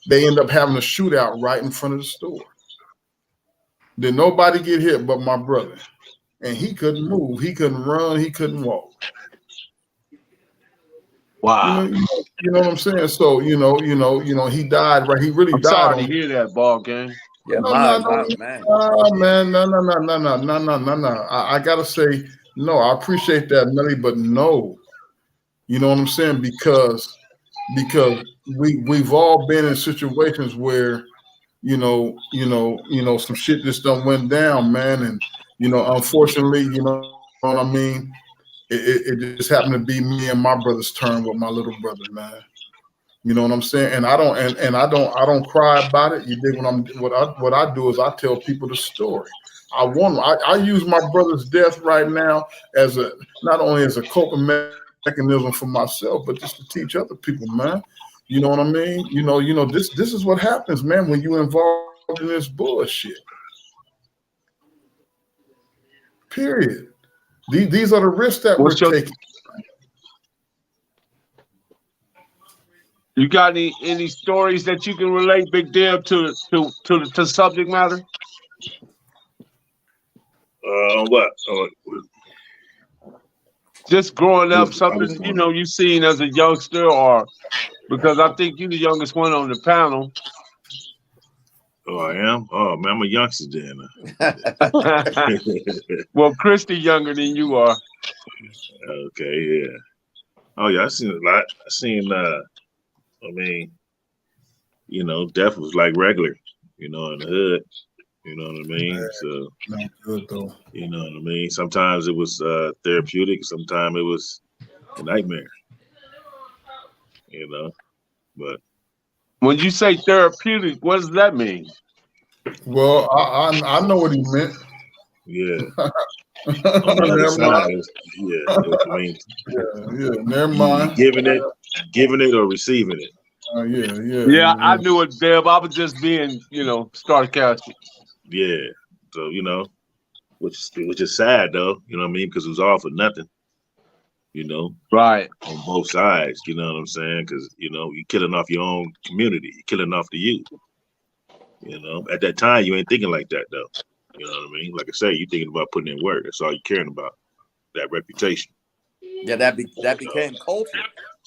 they end up having a shootout right in front of the store. Did nobody get hit but my brother, and he couldn't move, he couldn't run, he couldn't walk. Wow. You know what I'm saying? So you know, he died, right? He really died. Sorry to hear that, ball game. Yeah, man. No. I gotta say, no, I appreciate that, Melly, but no. You know what I'm saying? Because we've all been in situations where, you know, some shit just done went down, man. And, you know, unfortunately, you know what I mean? It just happened to be me and my brother's turn with my little brother, man. You know what I'm saying? And I don't cry about it. You dig what I do is I tell people the story. I use my brother's death right now as not only as a coping mechanism for myself, but just to teach other people, man. You know what I mean? You know, this is what happens, man, when you involved in this bullshit. Period. These are the risks that we're taking. You got any stories that you can relate, Big Dev, to subject matter? What? Just growing up, something you know you seen as a youngster, or because I think you're the youngest one on the panel. Oh, I am. Oh man, I'm a youngster then. Well, Christy younger than you are. Okay, yeah. Oh yeah, I seen a lot. I mean, you know, death was like regular, you know, in the hood. You know what I mean? Man, so not good though. You know what I mean? Sometimes it was therapeutic, sometimes it was a nightmare. You know, but when you say therapeutic, what does that mean? Well, I know what he meant. Yeah. On the other side, I mean, never mind. Giving it or receiving it. Yeah, I knew it, Deb. I was just being, you know, sarcastic. Yeah. So, you know, which is sad though, you know what I mean? Because it was all for nothing. You know, right on both sides. You know what I'm saying? Because you know you're killing off your own community, you're killing off the youth. You know, at that time you ain't thinking like that though. You know what I mean? Like I say, you're thinking about putting in work. That's all you're caring about. That reputation. Yeah, that became culture.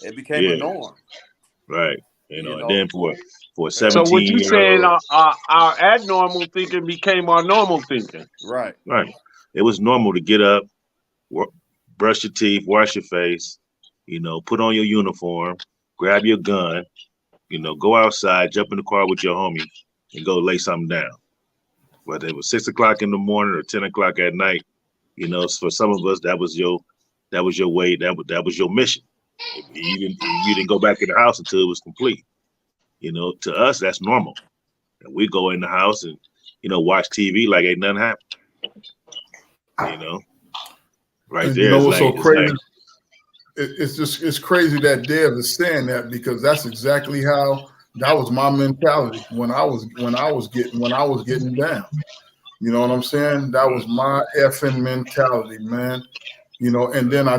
It became a norm. Right. You know, and then for 17 So what you saying? Our abnormal thinking became our normal thinking. Right. Right. It was normal to get up, brush your teeth, wash your face, you know, put on your uniform, grab your gun, you know, go outside, jump in the car with your homie, and go lay something down. Whether it was 6 o'clock in the morning or 10 o'clock at night, you know, for some of us that was your way, that was your mission. You didn't go back in the house until it was complete. You know, to us that's normal. And we go in the house and, you know, watch TV like ain't nothing happened. You know. Right and there. You know what's so crazy? Like, it's crazy that Dev is saying that, because that's exactly how that was my mentality when I was getting down. You know what I'm saying? That was my effing mentality, man. You know, and then I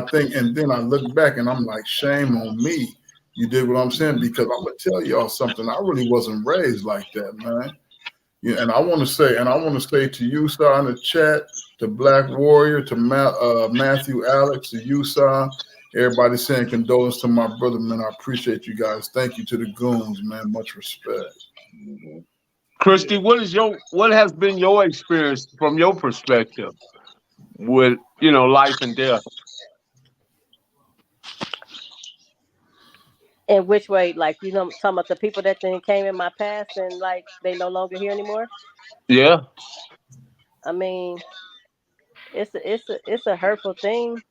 look back and I'm like, shame on me. You dig what I'm saying? Because I'm gonna tell y'all something. I really wasn't raised like that, man. Yeah, and I want to say to you, sir, in the chat, to Black Warrior, to Matthew, Alex, to you, sir, Everybody saying condolence to my brother, man. I appreciate you guys. Thank you to the goons, man. Much respect. Christy, what has been your experience from your perspective with life and death? In which way? Like, talking about the people that then came in my past and like they no longer here anymore. Yeah. I mean, it's a hurtful thing.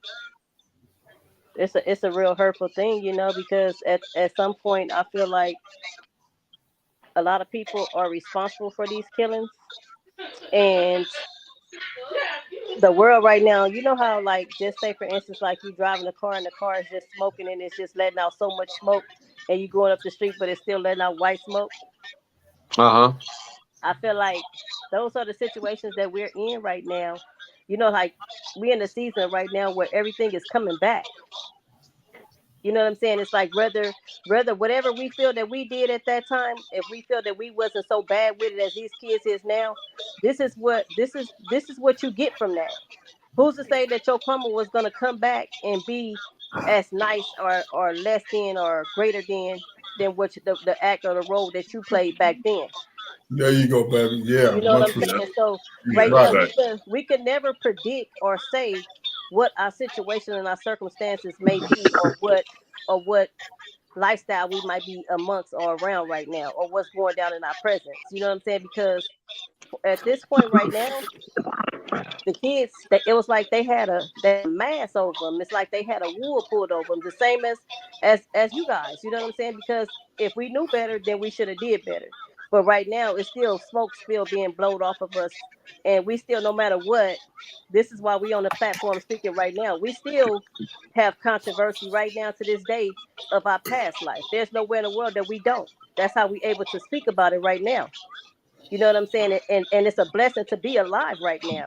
It's a real hurtful thing, because at some point I feel like a lot of people are responsible for these killings, and the world right now, you know how, like, just say for instance, like you driving a car and the car is just smoking and it's just letting out so much smoke, and you going up the street but it's still letting out white smoke. Uh-huh. I feel like those are the situations that we're in right now. Like we're in the season right now where everything is coming back. You know what I'm saying? It's like whether whatever we feel that we did at that time, if we feel that we wasn't so bad with it as these kids is now, this is what you get from that. Who's to say that your karma was gonna come back and be as nice or less than or greater than what the act or the role that you played back then? There you go, baby. Yeah, You know what I'm much saying? respect. So Yeah, right now right. we could never predict or say what our situation and our circumstances may be, or what lifestyle we might be amongst or around right now, or what's going down in our presence. You know what I'm saying? Because at this point right now, the kids, it was like they had a mask over them. It's like they had a wool pulled over them, the same as you guys. You know what I'm saying? Because if we knew better, then we should have did better. But right now, it's still smoke still being blown off of us, and we still, no matter what, this is why we on the platform speaking right now. We still have controversy right now to this day of our past life. There's nowhere in the world that we don't. That's how we able to speak about it right now. You know what I'm saying? And it's a blessing to be alive right now.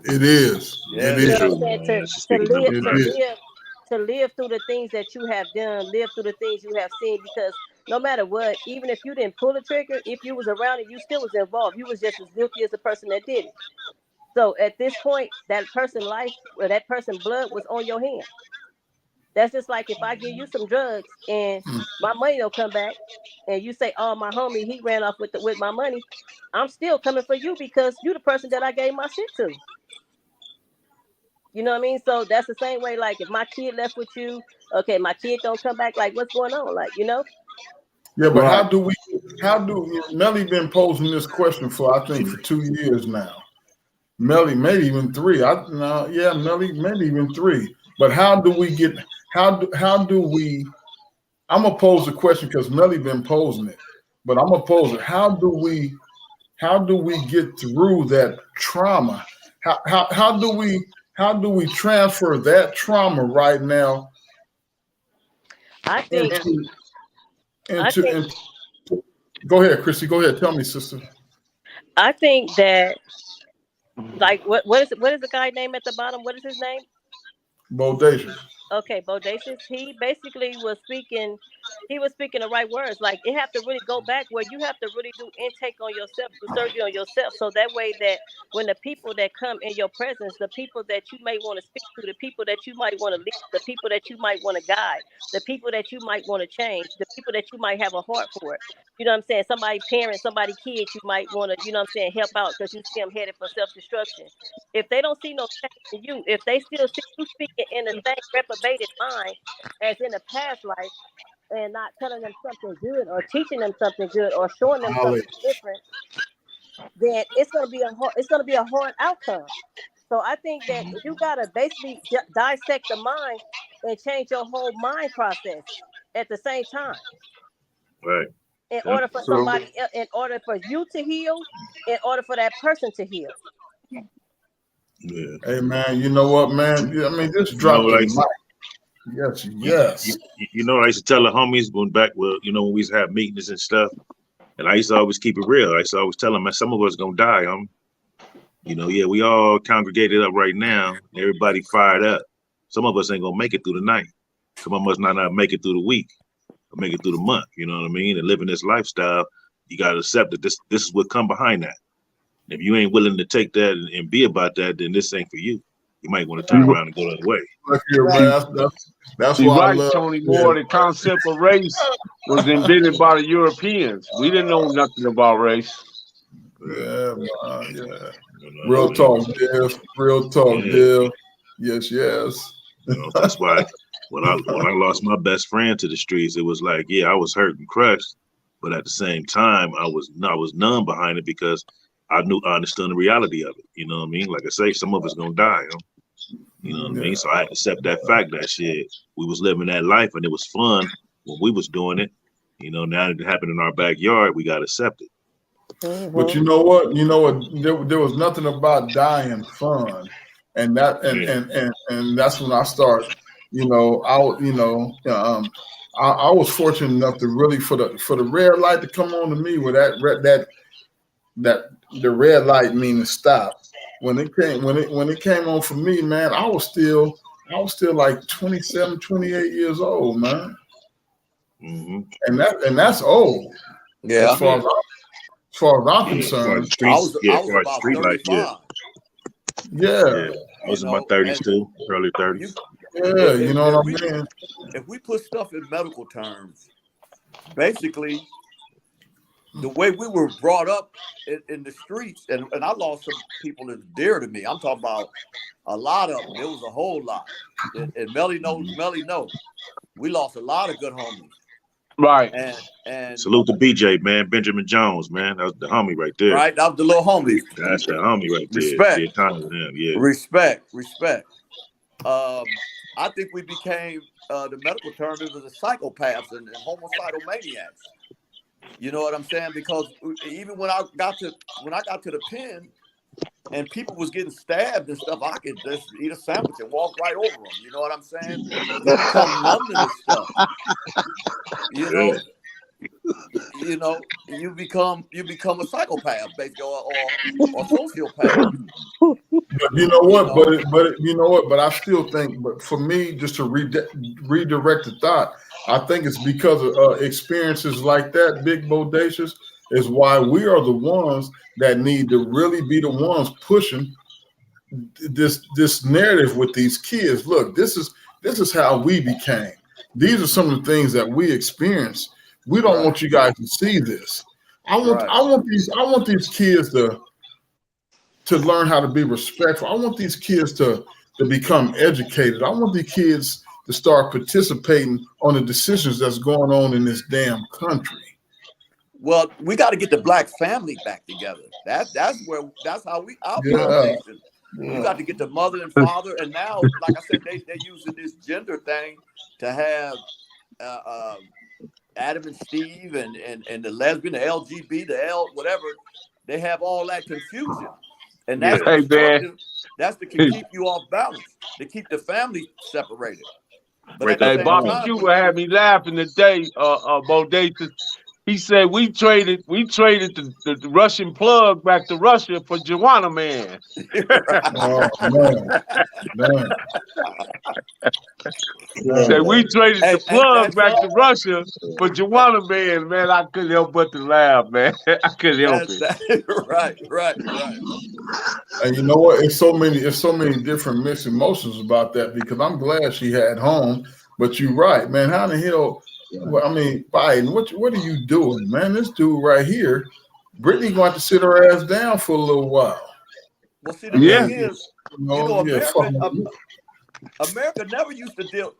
It is. Yeah, It You know is. what I'm saying? It is. To live through the things that you have done, live through the things you have seen, because no matter what, even if you didn't pull the trigger, if you was around it, you still was involved. You was just as guilty as the person that did it. So at this point, that person's life or that person's blood was on your hand. That's just like if I give you some drugs and my money don't come back, and you say, "Oh, my homie, he ran off with my money," I'm still coming for you because you the person that I gave my shit to. You know what I mean? So that's the same way. Like if my kid left with you, okay, my kid don't come back. Like what's going on? Like Yeah, but Right. how do Melly been posing this question for, I think, for 2 years now. Melly, maybe even 3. Melly, maybe even 3. But how do we I'm gonna pose the question because Melly been posing it, but I'm gonna pose it. How do we get through that trauma? How do we transfer that trauma right now I think into go ahead, Chrissy. Go ahead. Tell me, sister. I think that, like, what is the guy name at the bottom? What is his name? Bodacious. Okay, Bodacious. He basically was speaking. He was speaking the right words. Like it have to really go back where you have to really do intake on yourself, do surgery on yourself, so that way that when the people that come in your presence, the people that you may want to speak to, the people that you might want to lead, the people that you might want to guide, the people that you might want to change, the people that you might have a heart for. You know what I'm saying? Somebody parent, somebody kid, you might want to, you know what I'm saying, help out because you see them headed for self-destruction. If they don't see no change in you, if they still see you speaking in the same reprobated mind as in a past life, and not telling them something good or teaching them something good or showing them something different, then it's gonna be a hard outcome. So I think that you gotta basically dissect the mind and change your whole mind process at the same time. Right. In order for in order for you to heal, in order for that person to heal. Yeah. Hey man, you know what, man? I mean, just drop the mic. Yes. I used to tell the homies going back, when we used to have meetings and stuff, and I used to always keep it real. I used to always tell them, man, some of us gonna die. We all congregated up right now. Everybody fired up. Some of us ain't gonna make it through the night. Some of us not make it through the week, or make it through the month. You know what I mean? And living this lifestyle, you gotta accept that this is what come behind that. If you ain't willing to take that and be about that, then this ain't for you. you might want to turn around and go the other way. That's You're why I right, love Tony Moore. The concept of race was invented by the Europeans. We didn't know nothing about race. Yeah, man, yeah. Real talk, Dev. Real talk, Dev. Yes. That's why when I lost my best friend to the streets, it was like, yeah, I was hurt and crushed, but at the same time, I was numb behind it because I understood the reality of it. You know what I mean? Like I say, some of us gonna die. You know what I mean? So I had to accept that fact that shit, we was living that life and it was fun when we was doing it. Now that it happened in our backyard, we gotta accept it. But you know what? There was nothing about dying fun, and that's when I start. I was fortunate enough to really for the red light to come on to me with that the red light meaning stop. When it came on for me, man, I was still like 27, 28 years old, man. Mm-hmm. And that's old. Yeah. As far as I'm concerned, I was about street 35. life, yeah. I was in my 30s too, early 30s. Yeah, you know what I mean? If we put stuff in medical terms, basically, the way we were brought up in the streets, and I lost some people that's dear to me. I'm talking about a lot of them. It was a whole lot. And Melly knows. We lost a lot of good homies. Right. And salute to BJ, man. Benjamin Jones, man. That was the homie right there. Right, that was the little homie. That's the homie right there. Respect. Time with him. Yeah. Respect. I think we became the medical term. It was the psychopaths and homicidal maniacs. You know what I'm saying? Because even when I got to the pen, and people was getting stabbed and stuff, I could just eat a sandwich and walk right over them. You know what I'm saying? You become numb to this stuff. You become a psychopath, basically, or sociopath. But you know what? But you know what? But I still think. But for me, just to redirect the thought, I think it's because of experiences like that, big bodacious, is why we are the ones that need to really be the ones pushing this narrative with these kids. Look, this is how we became. These are some of the things that we experienced. We don't want you guys to see this. I want these kids to learn how to be respectful. I want these kids to become educated. I want these kids to start participating on the decisions that's going on in this damn country. Well, we got to get the black family back together. That's how we foundation. You got to get the mother and father, and now, like I said, they're using this gender thing to have Adam and Steve and the lesbian, the LGB, the L, whatever. They have all that confusion, and that's that's to keep you off balance, to keep the family separated. But hey, Bobby Q had me laughing today, Bodacious. He said we traded the Russian plug back to Russia for Juvenile Man. Oh, man. Said we traded the plug back to Russia for Juvenile Man. Man, I couldn't help but to laugh, man. I couldn't help it. Right. And you know what? It's so many different mixed emotions about that, because I'm glad she had home. But you're right, man. How in the hell? Well, I mean, Biden, what are you doing, man? This dude right here, Brittany going to have to sit her ass down for a little while. Well, see, the thing is, America never used to deal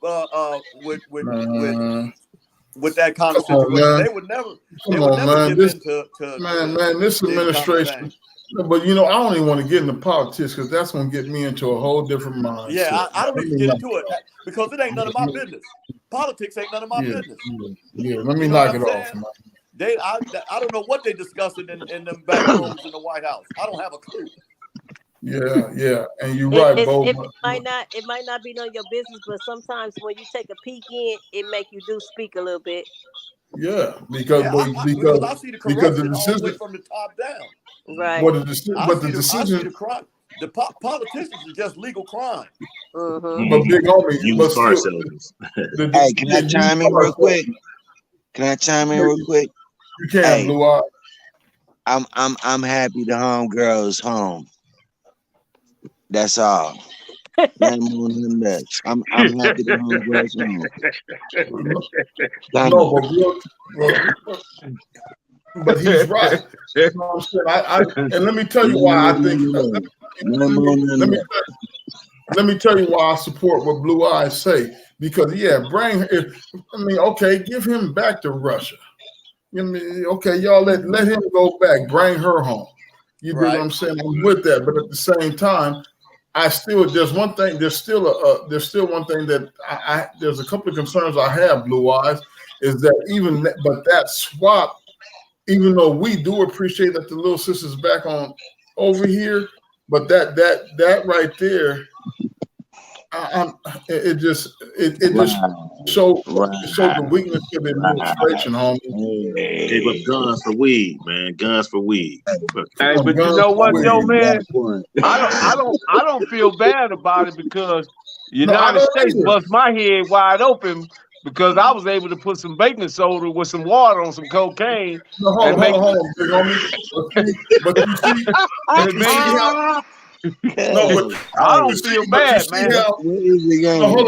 with that kind of situation. They would never give in to this administration. But I don't even want to get into politics, because that's going to get me into a whole different mindset. Yeah, I don't even get into it because it ain't none of my business. Politics ain't none of my business. Yeah, let me knock it off, man. I don't know what they discussing in them back rooms in the White House. I don't have a clue. Yeah, and you're right, Bo. It might not be none of your business, but sometimes when you take a peek in, it make you do speak a little bit. Yeah, because I see the corruption all the way from the top down. Right. But the decision. The politicians are just legal crime. Mm-hmm. But big homie, hey, can I chime in real quick? You can, Blue Eye. I'm happy the home girl is home. That's all. Nothing more than that. I'm happy to home grass home. But he's right. You know what I'm saying? And let me tell you why I think. Let me tell you why I support what Blue Eyes say. Because okay, give him back to Russia. Okay, y'all let him go back. Bring her home. You know what I'm saying? I'm with that, but at the same time, there's one thing. There's still one thing that there's a couple of concerns I have. Blue Eyes is that that swap. Even though we do appreciate that the little sister's back on over here, but that right there, it just showed the weakness of the administration, homie. Gave up guns for weed, man. Guns for weed. Hey, but you know what, Joe, man? I don't feel bad about it because United States bust my head wide open because I was able to put some baking soda with some water on some cocaine. Hold on, big homie. But you see, I don't feel bad, man.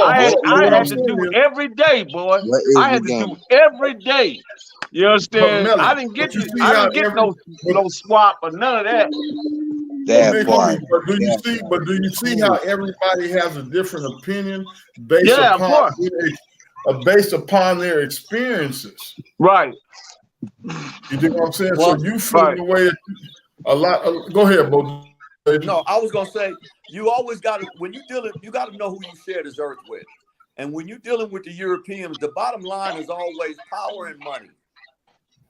I had to do every day, boy. I had to do every day. You understand? I didn't get no swap or none of that. But do you see how everybody has a different opinion based upon their experiences? Right. You know what I'm saying? So you feel the way a lot. Go ahead, Bo. No, I was gonna say you always got to you got to know who you share this earth with, and when you're dealing with the Europeans, the bottom line is always power and money.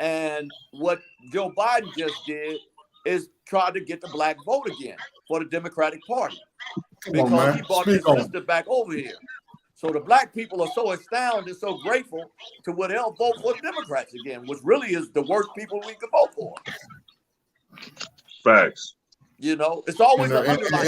And what Joe Biden just did is try to get the black vote again for the Democratic Party because he brought his sister back over here. So the black people are so astounded, so grateful to what they'll vote for Democrats again, which really is the worst people we could vote for. Facts. You know, it's always an underline.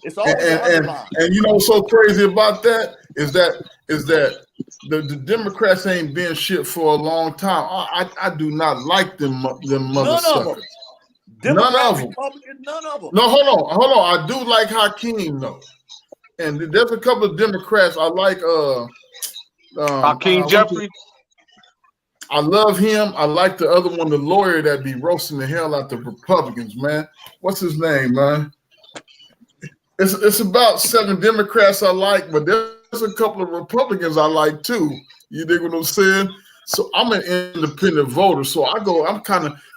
It's always an underline. And you know what's so crazy about that is that the Democrats ain't been shit for a long time. I do not like them mother suckers. None of them. None of them. No, hold on. I do like Hakeem though, and there's a couple of Democrats I like. Hakeem Jeffrey. I love him. I like the other one, the lawyer that be roasting the hell out the Republicans, man. What's his name, man? It's about 7 Democrats I like, but there's a couple of Republicans I like too. You dig what I'm saying? So I'm an independent voter. So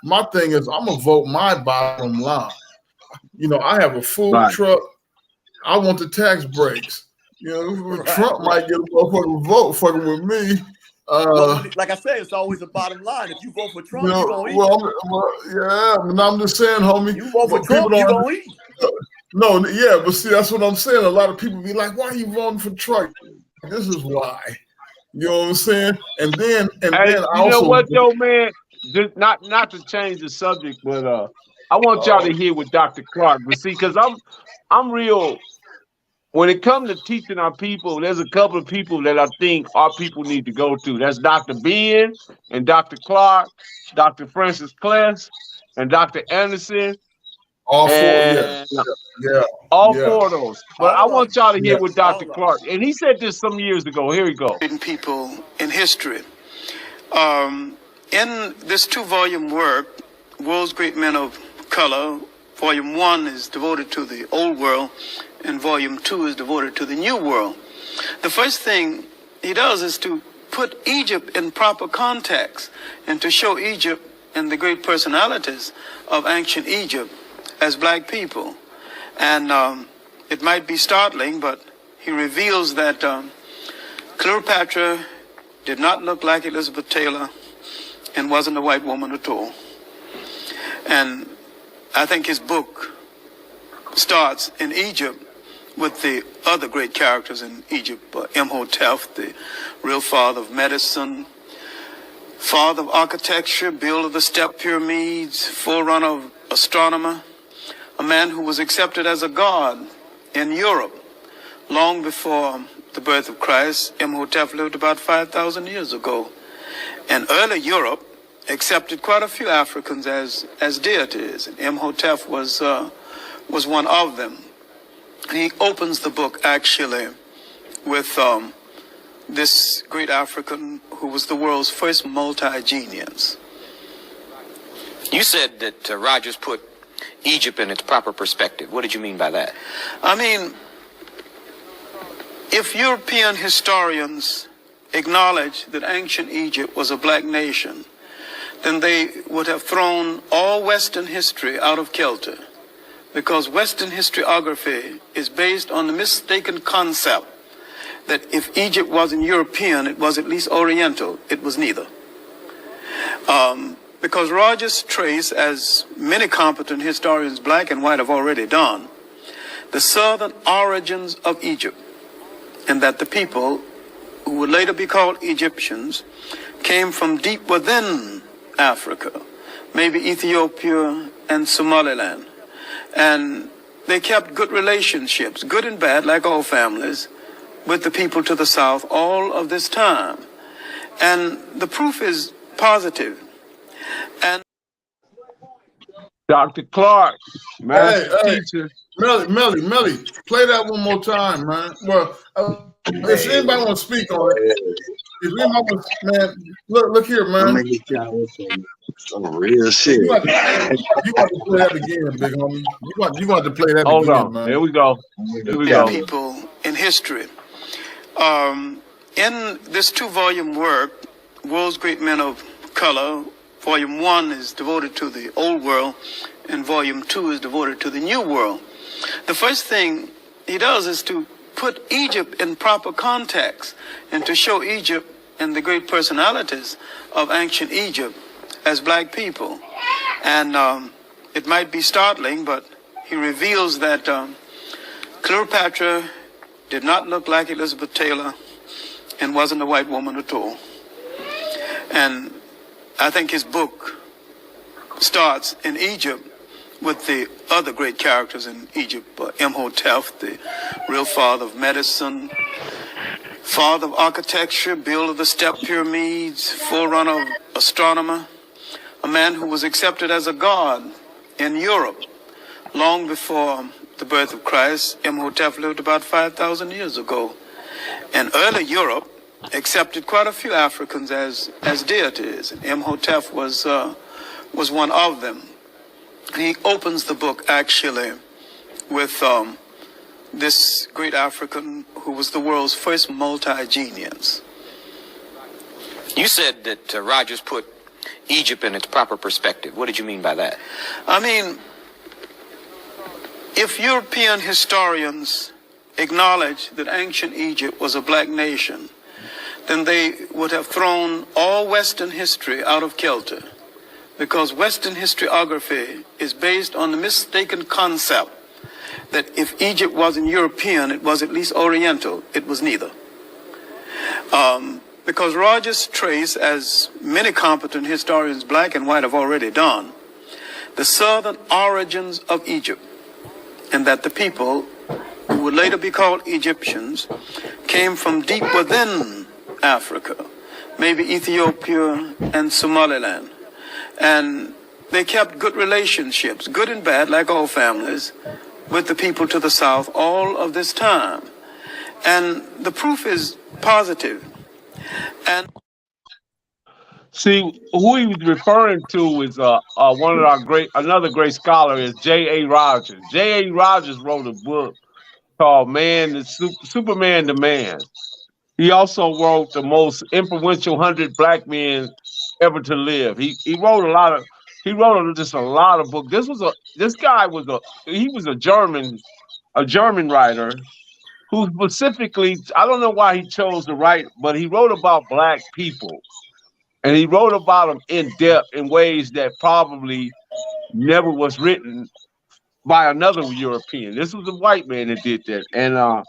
my thing is I'm gonna vote my bottom line. You know, I have a food truck. I want the tax breaks. You know, Trump might get a motherfucking vote fucking with me. Like I said, it's always the bottom line. If you vote for Trump, you're gonna eat. I'm just saying, homie. You vote for Trump, you're gonna eat. No, yeah, but see, that's what I'm saying. A lot of people be like, "Why are you voting for Trump?" This is why. You know what I'm saying? And then you know what, though, man? Just not to change the subject, but I want y'all to hear what Dr. Clark. But see, because I'm real. When it comes to teaching our people, there's a couple of people that I think our people need to go to. That's Dr. Ben and Dr. Clark, Dr. Francis Kless, and Dr. Anderson. All four of those. But I want y'all to hear what Dr. Clark, and he said this some years ago. Here we go. People in history. In this 2-volume work, World's Great Men of Color, Volume 1 is devoted to the Old World, and Volume 2 is devoted to the New World. The first thing he does is to put Egypt in proper context and to show Egypt and the great personalities of ancient Egypt as black people. And it might be startling, but he reveals that Cleopatra did not look like Elizabeth Taylor and wasn't a white woman at all. And I think his book starts in Egypt with the other great characters in Egypt, Imhotep, the real father of medicine, father of architecture, builder of the step pyramids, forerunner of astronomer, a man who was accepted as a god in Europe long before the birth of Christ. Imhotep lived about 5,000 years ago. And early Europe accepted quite a few Africans as deities, and Imhotep was one of them. He opens the book actually with this great African who was the world's first multi-genius. You said that Rogers put Egypt in its proper perspective. What did you mean by that? I mean, if European historians acknowledge that ancient Egypt was a black nation, then they would have thrown all Western history out of kilter, because Western historiography is based on the mistaken concept that if Egypt wasn't European, it was at least Oriental. It was neither. Because Rogers traced, as many competent historians, black and white, have already done, the southern origins of Egypt, and that the people who would later be called Egyptians came from deep within Africa, maybe Ethiopia and Somaliland. And they kept good relationships, good and bad, like all families, with the people to the south all of this time. And the proof is positive. And Dr. Clark, master teacher. Melly, play that one more time, man. Well, if anybody want to speak on it, if anybody wants, man, look here, man. Some real shit. You got to play that again, big homie. You got to play that Hold again, on. man. Here we go. Here we go. People in history. In this 2-volume work, World's Great Men of Color, Volume 1 is devoted to the Old World, and Volume 2 is devoted to the New World. The first thing he does is to put Egypt in proper context and to show Egypt and the great personalities of ancient Egypt as black people. And it might be startling, but he reveals that Cleopatra did not look like Elizabeth Taylor and wasn't a white woman at all. And I think his book starts in Egypt with the other great characters in Egypt, Imhotep, the real father of medicine, father of architecture, builder of the step pyramids, forerunner of astronomer, a man who was accepted as a god in Europe long before the birth of Christ. Imhotep lived about 5,000 years ago. And early Europe accepted quite a few Africans as deities. Imhotep was one of them. He opens the book actually with this great African who was the world's first multi-genius. You said that Rogers put Egypt in its proper perspective. What did you mean by that? I mean, if European historians acknowledge that ancient Egypt was a black nation, then they would have thrown all Western history out of kilter, because Western historiography is based on the mistaken concept that if Egypt wasn't European, it was at least Oriental. It was neither. Because Rogers traced, as many competent historians, black and white, have already done, the southern origins of Egypt, and that the people who would later be called Egyptians came from deep within Africa, maybe Ethiopia and Somaliland. And they kept good relationships, good and bad, like all families, with the people to the south all of this time. And the proof is positive. And see, who he was referring to is one of another great scholar is J.A. Rogers. J.A. Rogers wrote a book called Superman the Man. He also wrote the most influential 100 black men ever to live. He wrote just a lot of books. This guy was a German writer who specifically, I don't know why he chose to write, but he wrote about black people. And he wrote about them in depth in ways that probably never was written by another European. This was a white man that did that. And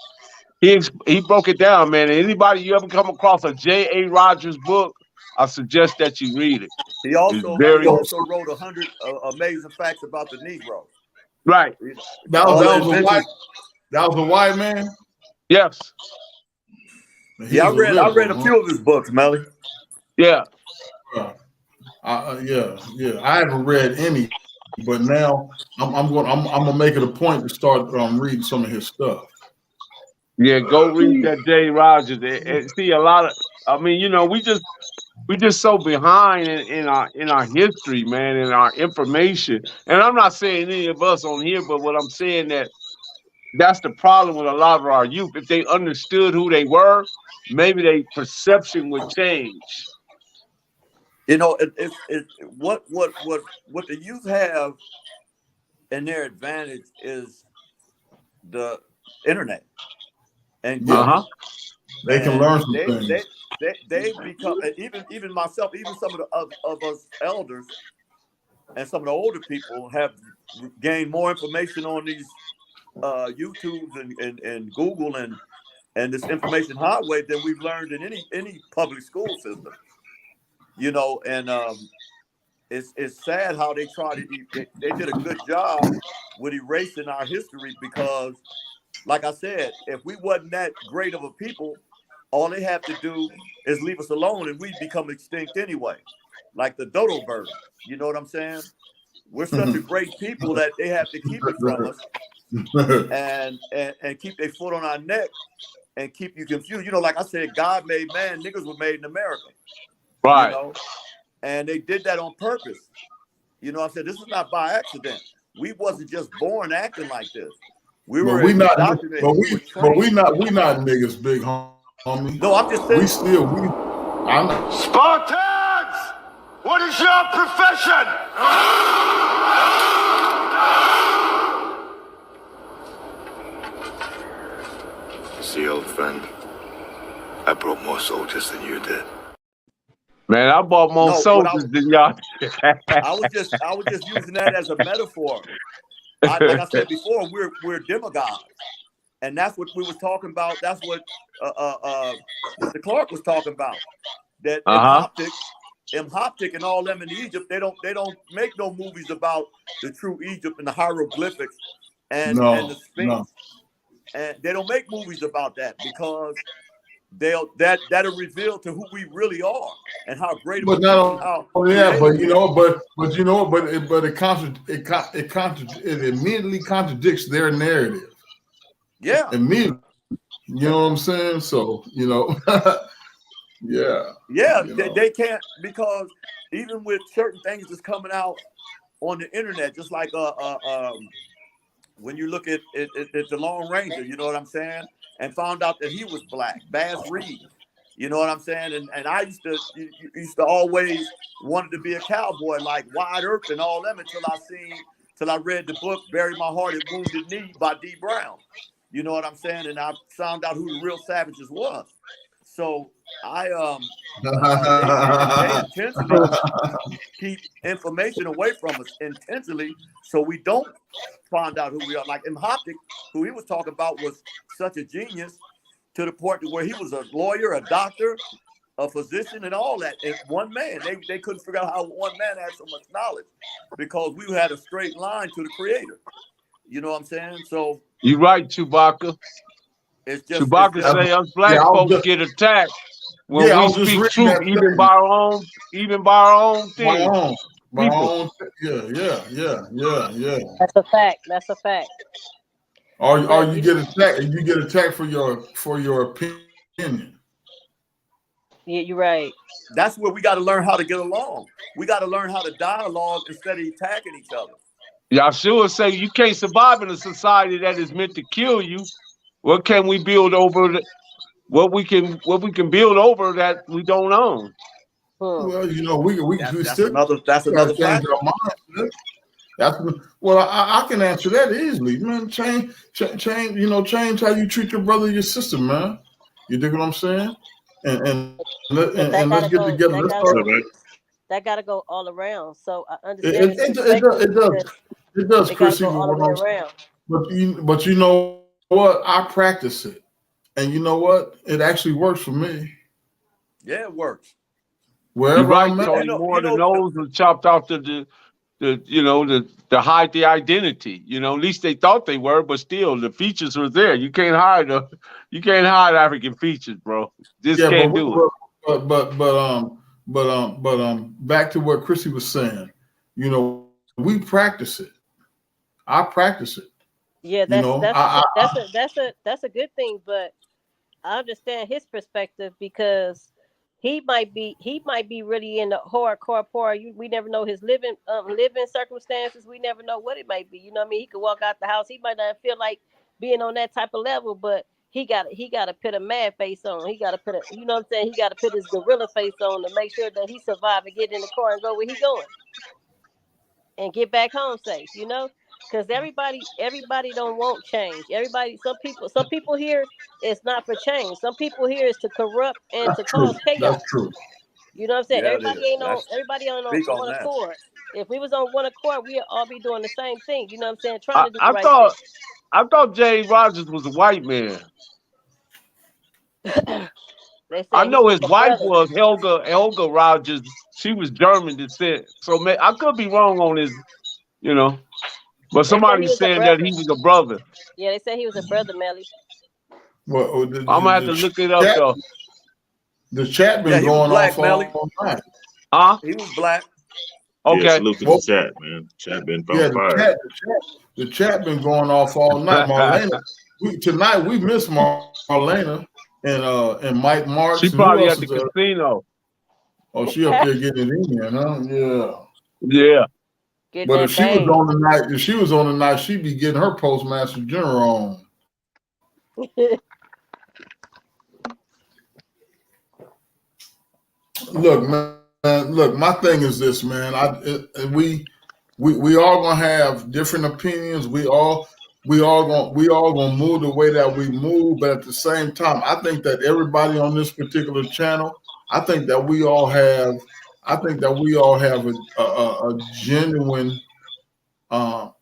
he broke it down, man. Anybody you ever come across a J.A. Rogers book, I suggest that you read it. He also wrote 100 amazing facts about the Negro. Right. That was a white man? Yes. Yeah, I read a few of his books, Melly. Yeah. Yeah. I haven't read any But now I'm gonna make it a point to start reading some of his stuff. Yeah, go read that Jay Rogers and see a lot of. I mean, you know, we just so behind in our history, man, in our information. And I'm not saying any of us on here, but what I'm saying that's the problem with a lot of our youth. If they understood who they were, maybe their perception would change. You know, what the youth have in their advantage is the internet and Google. They can learn some things. They become, even myself, even some of us elders and some of the older people have gained more information on these YouTubes and Google and this information highway than we've learned in any public school system. You know, and it's sad how they did a good job with erasing our history, because, like I said, if we wasn't that great of a people, all they have to do is leave us alone and we'd become extinct anyway, like the dodo bird. You know what I'm saying? We're such a great people that they have to keep it from us and keep their foot on our neck and keep you confused. You know, like I said, God made man, niggas were made in America. Right. You know, and they did that on purpose. You know, I said, this is not by accident. We wasn't just born acting like this. We were indoctrinated. But we not niggas, big homie. No, I'm just saying. Spartans, what is your profession? See, old friend, I brought more soldiers than you did. Man, I bought more soldiers than y'all. I was just using that as a metaphor. Like I said before, we're demagogues, and that's what we was talking about. That's what Mr. Clark was talking about. That Hoptic and all them in Egypt, they don't make no movies about the true Egypt and the hieroglyphics and the Sphinx. No. And they don't make movies about that because that'll reveal to who we really are and how great. But it immediately contradicts their narrative. Yeah. Immediately. You know what I'm saying? So, you know, yeah. Yeah, they can't, because even with certain things that's coming out on the internet, just like when you look at the Lone Ranger, you know what I'm saying? And found out that he was black, Bass Reed. You know what I'm saying? And I used to always wanted to be a cowboy like Wyatt Earp and all them until I read the book Bury My Heart at Wounded Knee by D. Brown. You know what I'm saying? And I found out who the real savages was. So they intentionally keep information away from us intentionally, so we don't find out who we are. Like Hoptic, who he was talking about, was such a genius to the point where he was a lawyer, a doctor, a physician, and all that in one man. They couldn't figure out how one man had so much knowledge, because we had a straight line to the Creator. You know what I'm saying? So you're right, Chewbacca. Chewbacca say us black folks get attacked when we speak truth, even by our own thing. Yeah. That's a fact. That's a fact. Or you get attacked, and you get attacked for your opinion. Yeah, you're right. That's where we got to learn how to get along. We got to learn how to dialogue instead of attacking each other. Yahshua say you can't survive in a society that is meant to kill you. What can we build over? What we can build over that we don't own? Well, you know, that's another fact. I can answer that easily, man. Change how you treat your brother, your sister, man. You dig what I'm saying? And let's get together. That got to go all around. So I understand. It does, Chrissy. But you know what? I practice it, and you know what? It actually works for me. Yeah, it works. Wherever right, I'm at, more than those who chopped off to hide the identity. You know, at least they thought they were, but still, the features were there. You can't hide African features, bro. Can't do it. But back to what Chrissy was saying. You know, we practice it. I practice it. Yeah, You know, that's a good thing, but I understand his perspective because he might be really in the hardcore poor. We never know his living circumstances. We never know what it might be. You know what I mean? He could walk out the house. He might not feel like being on that type of level, but he got to put a mad face on. He got to put you know what I'm saying? He got to put his gorilla face on to make sure that he survive and get in the car and go where he going and get back home safe. You know. Because everybody don't want change. Some people here it's not for change. Some people here is to corrupt and to cause chaos. That's true. You know what I'm saying? Yeah, it is. Everybody on Speak on one that. accord. If we was on one accord, we'd all be doing the same thing. You know what I'm saying? Trying to do the I right thought I thought James Rogers was a white man. thing. They I say know he his was a wife brother. was Helga Rogers. She was German descent. So I could be wrong on this, you know. But They say he somebody's was a saying that brother. he was a brother. Yeah, they say he was a brother, Melly. Well, I'm gonna have to look it up though. The chat been Yeah, he was going black, off Melly. all night. Huh? He was black. Okay. Yeah, salute to the chat, man. Chat been on fire. The chat been going off all night. Marlena, tonight we miss Marlena and Mike Marks. She And who probably else at the is there? casino. Oh, she up there getting it in, huh? Yeah. Yeah. But if she was on the night, she'd be getting her Postmaster General on. Look, man. Look, my thing is this, man. We all gonna have different opinions. We all gonna move the way that we move. But at the same time, I think that everybody on this particular channel, I think that we all have a genuine, not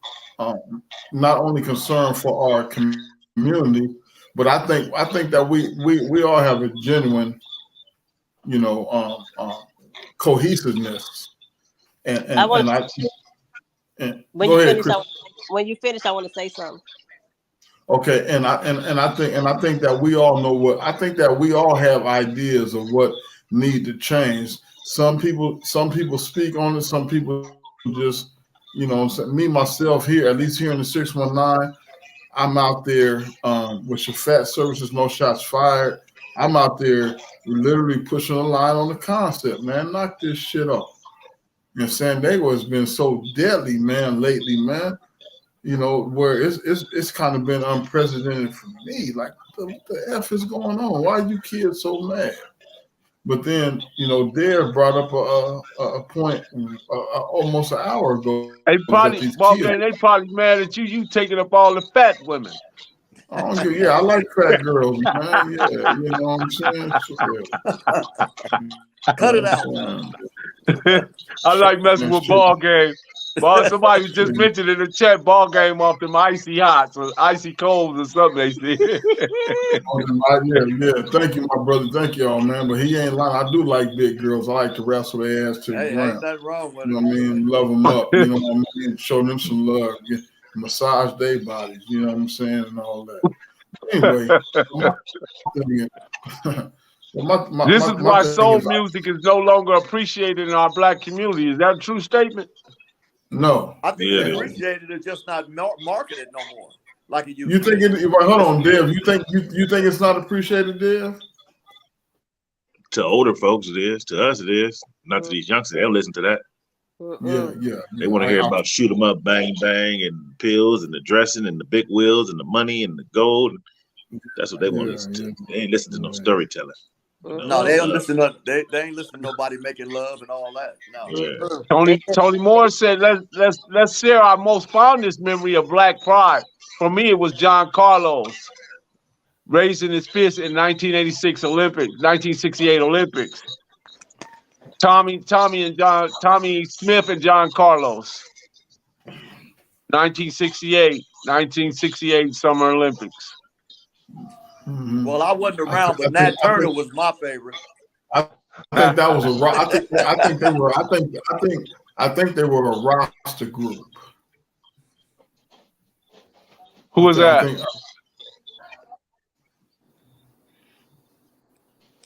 only concern for our community, but I think that we all have a genuine, you know, cohesiveness. When you finish, I want to say something. Okay, and I think that we all know what I think that we all have ideas of what need to change. Some people speak on it. Some people just, you know, me myself here, at least here in the 619, I'm out there with Shafat Services, No Shots Fired. I'm out there literally pushing a line on the concept, man. Knock this shit off. And San Diego has been so deadly, man, lately, man. You know, where it's kind of been unprecedented for me. Like, what the F is going on? Why are you kids so mad? But then, you know, Dare brought up a point almost an hour ago. They probably, well, kids, man, they probably mad at you. You taking up all the fat women. I don't get, yeah, I like fat girls, man. Yeah, you know what I'm saying? Cut it out. I like messing with ball games. Well, somebody just mentioned in the chat ball game off them icy hots or icy colds or something they see. Yeah. Thank you, my brother. Thank y'all, man. But he ain't lying. I do like big girls. I like to wrestle their ass to the ground. Ain't nothing wrong with it. You know what I mean? Love them up. You know what I mean? Show them some love. Massage their bodies. You know what I'm saying? And all that. Anyway. This is why soul music is no longer appreciated in our black community. Is that a true statement? No. I think it's appreciated. It's just not marketed no more like it used to. You think it? Hold on, Dev. You think it's not appreciated, Dev? To older folks, it is. To us, it is. Not to these youngsters. They'll listen to that. Yeah. They want to hear about shoot 'em up, bang bang, and pills, and the dressing, and the big wheels, and the money, and the gold. That's what they want to listen to. They ain't listen to no storytelling. No, they don't listen to. They ain't listen to nobody making love and all that. No. Yeah. Tony Moore said, "Let's share our most fondest memory of Black Pride." For me, it was John Carlos raising his fist in 1968 Olympics. Tommy Smith and John Carlos. 1968 Summer Olympics. Well, I wasn't around, but Nat Turner was my favorite. I think that was a. I think they were a roster group. Who was that?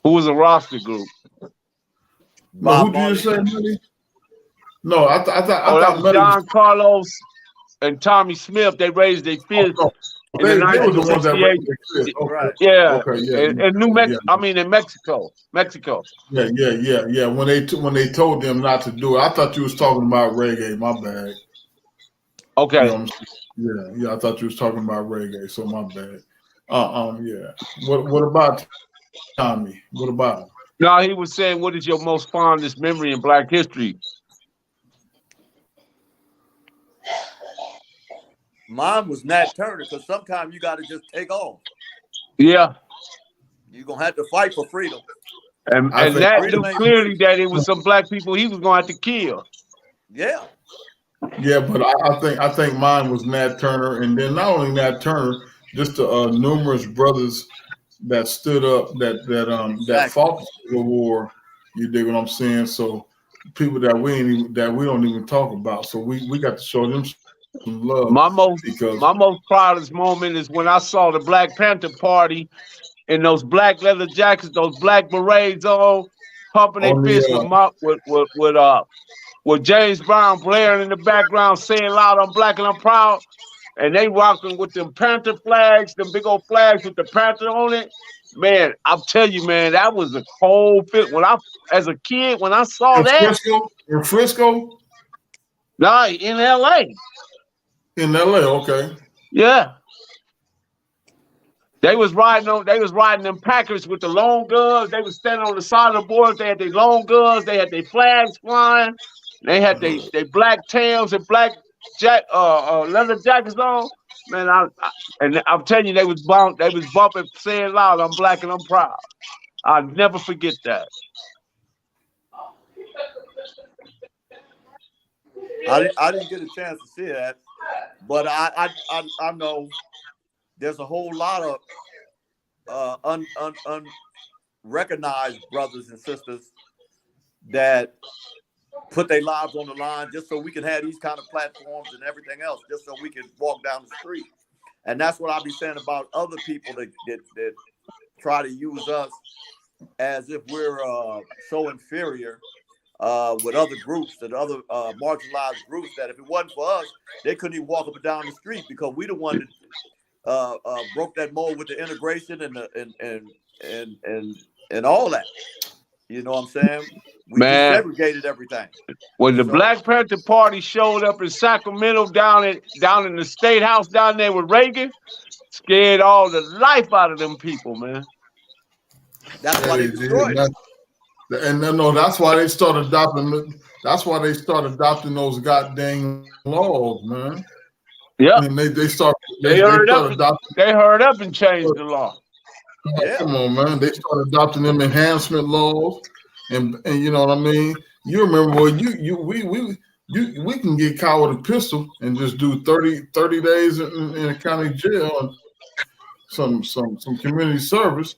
Who was a roster group? Who did you say, buddy? No, I thought that was Melly was. John Carlos and Tommy Smith. They raised their fist in the They were the ones that 1968. raised their fist. Okay. Right. Yeah, Okay. Yeah. in New Yeah. Mexico. I mean, in Mexico. Yeah. When they told them not to do it, I thought you was talking about reggae. My bad. Okay. You know what I'm saying? Yeah. I thought you was talking about reggae. So my bad. Yeah. What about Tommy? What about him? No, he was saying, what is your most fondest memory in Black history? Mine was Nat Turner, because sometimes you got to just take off. Yeah. You're going to have to fight for freedom. And Nat knew clearly that it was some black people he was going to have to kill. Yeah. Yeah, but I think mine was Nat Turner, and then not only Nat Turner, just the numerous brothers that stood up that fought the Civil War. You dig what I'm saying? So people that we don't even talk about. So we got to show them some love. My most proudest moment is when I saw the Black Panther Party in those black leather jackets, those black berets on, pumping their fists with James Brown blaring in the background, saying loud, "I'm black and I'm proud." And they rocking with them Panther flags, them big old flags with the Panther on it. Man, I'll tell you, man, that was a cold fit. As a kid, when I saw that. In Frisco? No, in LA. In LA, okay. Yeah. They was riding them Packers with the long guns. They was standing on the side of the board. They had their long guns. They had their flags flying. They had their black tails and black leather jackets on. Man, I'm telling you, they was bumping, saying loud, "I'm black and I'm proud." I'll never forget that. I didn't get a chance to see that, but I know there's a whole lot of unrecognized brothers and sisters that put their lives on the line just so we can have these kind of platforms and everything else, just so we can walk down the street. And that's what I'll be saying about other people that try to use us as if we're so inferior with other groups, that other marginalized groups, that if it wasn't for us, they couldn't even walk up and down the street, because we the one that broke that mold with the integration and all that. You know what I'm saying? We desegregated everything. When the Black Panther Party showed up in Sacramento down in the State House down there with Reagan, scared all the life out of them people, man. That's why they destroyed it. And no, that's why they started adopting. That's why they started adopting those goddamn laws, man. Yeah, and they hurried up and changed the law. Yeah. Come on, man. They started adopting them enhancement laws, and you know what I mean. You remember, well, we can get caught with a pistol and just do 30 days in a county jail and some community service.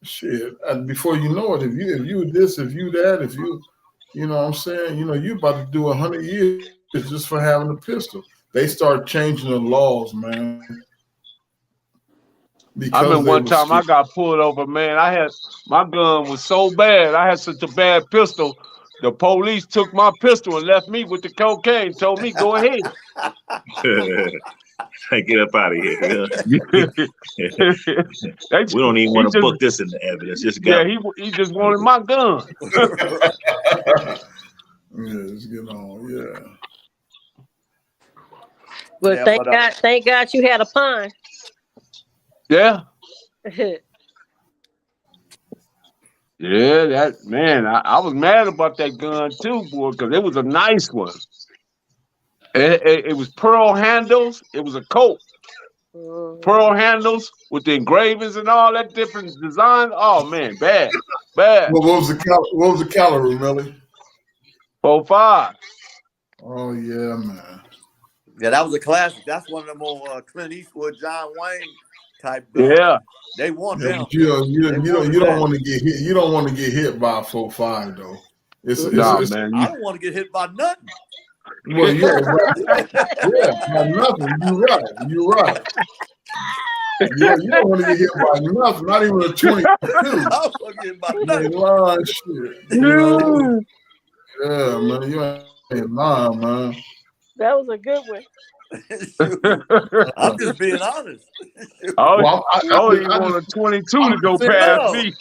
Shit, before you know it, if you this, if you that, if you know what I'm saying, you about to do 100 years just for having a pistol. They start changing the laws, man. I remember one time I got pulled over, man. My gun was so bad. I had such a bad pistol. The police took my pistol and left me with the cocaine. Told me, go ahead. Get up out of here. We don't even want to book this in the evidence. Just go. Yeah, he just wanted my gun. Yeah, let's get on. Yeah. Well, thank God you had a pun. Yeah. Yeah, that man, I was mad about that gun too, boy, because it was a nice one. It was pearl handles. It was a Colt. Pearl handles with the engravings and all that different design. Oh man, bad. What was the caliber, Millie? .45. Oh yeah, man. Yeah, that was a classic. That's one of them old Clint Eastwood, John Wayne type guns. Yeah. They want them. You don't want to get hit. You don't want to get hit by a 4.5 though. Man. I don't want to get hit by nothing. Well, yeah, right. By nothing. You're right. Yeah, you don't want to get hit by nothing. Not even a 22. I don't want to get hit by nothing. Shit. Yeah, man. You ain't Nah, man. That was a good one. I'm just being honest. Well, I want a 22 to go past me.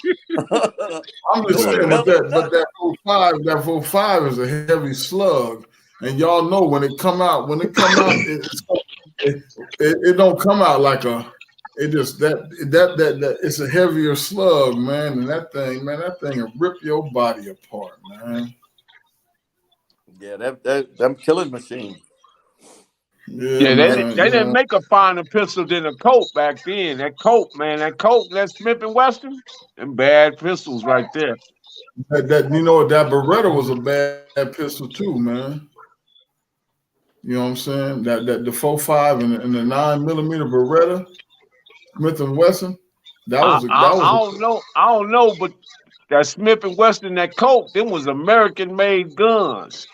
I'm just saying, but that 4.5 is a heavy slug, and y'all know when it come out, it don't come out like a. It just that it's a heavier slug, man, and that thing will rip your body apart, man. Yeah, them killing machines. Yeah, they didn't make a finer pistol than a Colt back then. That Colt, that Smith & Wesson, them bad pistols right there. That Beretta was a bad pistol too, man. You know what I'm saying? That the 4.5 and the 9mm Beretta, Smith & Wesson. I don't know, but that Smith & Wesson, that Colt, them was American-made guns.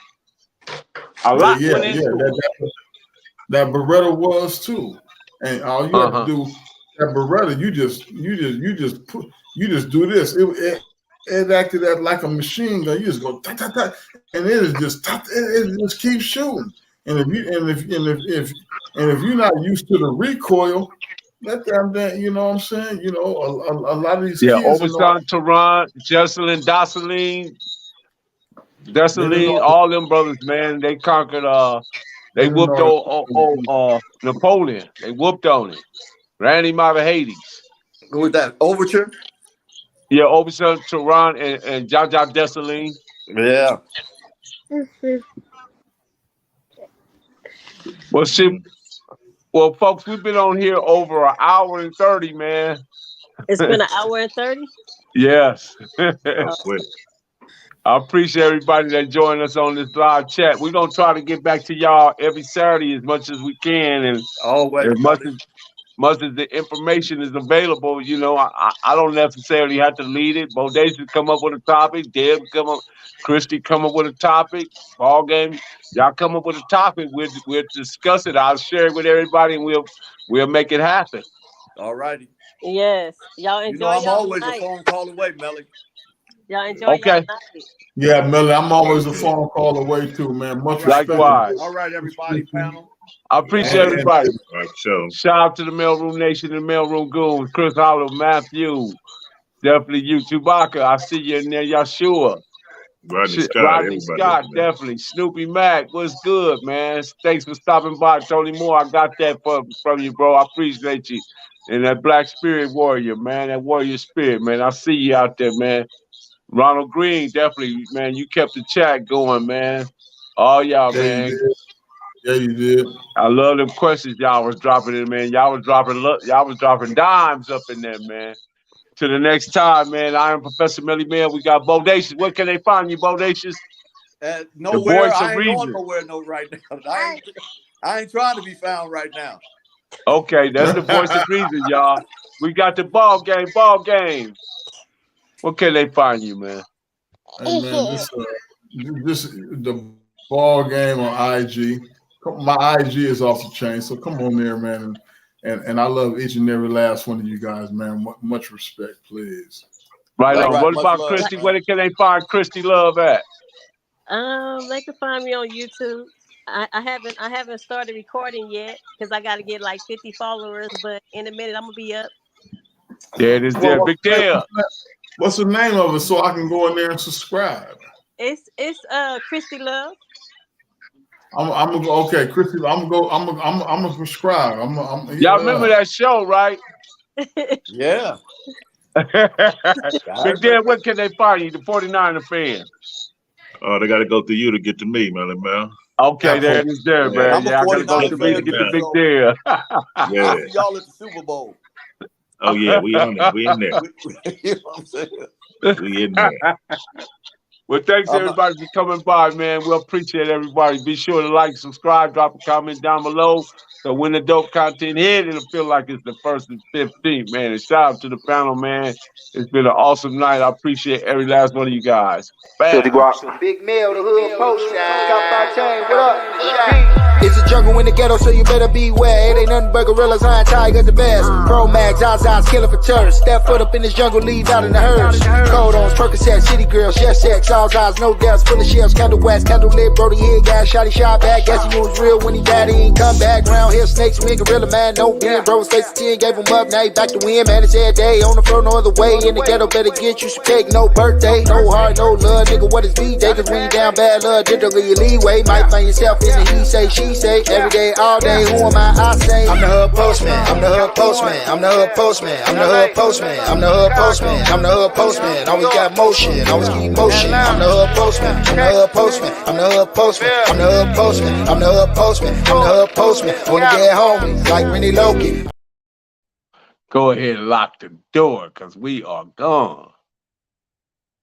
A lot went into it. That Beretta was too, and all you have to do that Beretta, you just do this. It acted like a machine gun. You just go ta ta ta, and it just keeps shooting. And if you're not used to the recoil, that damn thing, you know what I'm saying? You know, a lot of these kids. Overson, Tehran, Jesselyn, Dessalines, all them brothers, man, they conquered. They whooped Napoleon. They whooped on him. Ran him out of Hades. Who was that? Overture? Yeah, Overson, Tehran, and Jaja Dessalines. Yeah. Well, folks, we've been on here over an hour and 30, man. It's been an hour and 30? Yes. I appreciate everybody that joined us on this live chat. We're going to try to get back to y'all every Saturday as much as we can. And as much as the information is available, you know, I don't necessarily have to lead it. Bodacious come up with a topic. Deb come up. Christy come up with a topic. Ball game. Y'all come up with a topic. We'll discuss it. I'll share it with everybody, and we'll make it happen. All righty. Yes. Y'all enjoy. I'm always a phone call away, Melly. Y'all enjoy. Okay. Yeah, Melly, I'm always a phone call away too, man. Much respect. Likewise. All right, everybody, panel. I appreciate everybody. All right, so shout out to the Mailroom Nation and Mailroom Goons, Chris Hollow, Matthew, definitely you, Chewbacca. I see you in there, Yashua. Rodney Scott, definitely. Snoopy Mac, what's good, man? Thanks for stopping by, Tony Moore. I got that from you, bro. I appreciate you. And that Black Spirit Warrior, man, that warrior spirit, man. I see you out there, man. Ronald Green, definitely, man. You kept the chat going, man. All y'all, man. Yeah, you did. I love them questions y'all was dropping in, man. Y'all was dropping dimes up in there, man. To the next time, man. I am Professor Melly Man. We got Bodacious. Where can they find you, Bodacious? Nowhere. I ain't going nowhere right now. I ain't trying to be found right now. Okay, that's the voice of reason, y'all. We got the ball game. Where can they find you, man? Hey, man, this the ball game on IG. My IG is off the chain, so come on there, man. And I love each and every last one of you guys, man. Much respect, please. Right on. What about Christy? Where can they find Christy Love at? They can find me on YouTube. I haven't started recording yet because I got to get like 50 followers, but in a minute I'm gonna be up. There it is. There, big deal. What's the name of it so I can go in there and subscribe? It's Christy Love. I'm gonna go. Okay, Christy. I'm gonna subscribe. Y'all remember that show, right? Yeah. Big deal. Where can they find you? The 49er fan. Oh, they got to go through you to get to me, Melly Man. Okay, there it is, there, man. Yeah, I gotta go to me to get the big deal. Yeah. I see y'all at the Super Bowl. Oh yeah, we on it. We in there. You know what I'm saying? We in there. Well, thanks everybody for coming by, man. We appreciate everybody. Be sure to like, subscribe, drop a comment down below. So when the dope content hit, it'll feel like it's the 1st and 15th, man. And shout out to the panel, man. It's been an awesome night. I appreciate every last one of you guys. Big Mill, the hood post, got 5 chain. What up? jungle in the ghetto, so you better beware. It ain't nothing but gorillas, iron tigers the best. Pro Mags, Zaz's killing for tourists. Step foot up in this jungle, leave out in the herds. Cold on Percocet, city girls, yes sex, all eyes, no deaths, full of shells, candle west, candle lit, Brody head, gas, shotty shot back. Guess he was real when he died, he ain't come back. Round here, snakes, we ain't gorilla, man, no win. Bro was facing 10, gave him up, now he back to win, man, it's every day. On the floor, no other way. In the ghetto, better get you some cake, no birthday, no heart, no love, nigga, what is B-Day? Cause when you down bad love, digitally leeway. Might find yourself in the he say, she say, every day, all day, who am I say? I'm the hood postman, I'm the hood postman, I'm the hood postman, I'm the hood postman, I'm the hood postman, I'm the hood postman, always got motion, always keep motion. I'm the hood postman, I'm the hood postman, I'm the hood postman, I'm the hood postman, I'm the hood postman, I'm the hood postman. Wanna get home like Rennie Loki. Go ahead and lock the door, cause we are gone.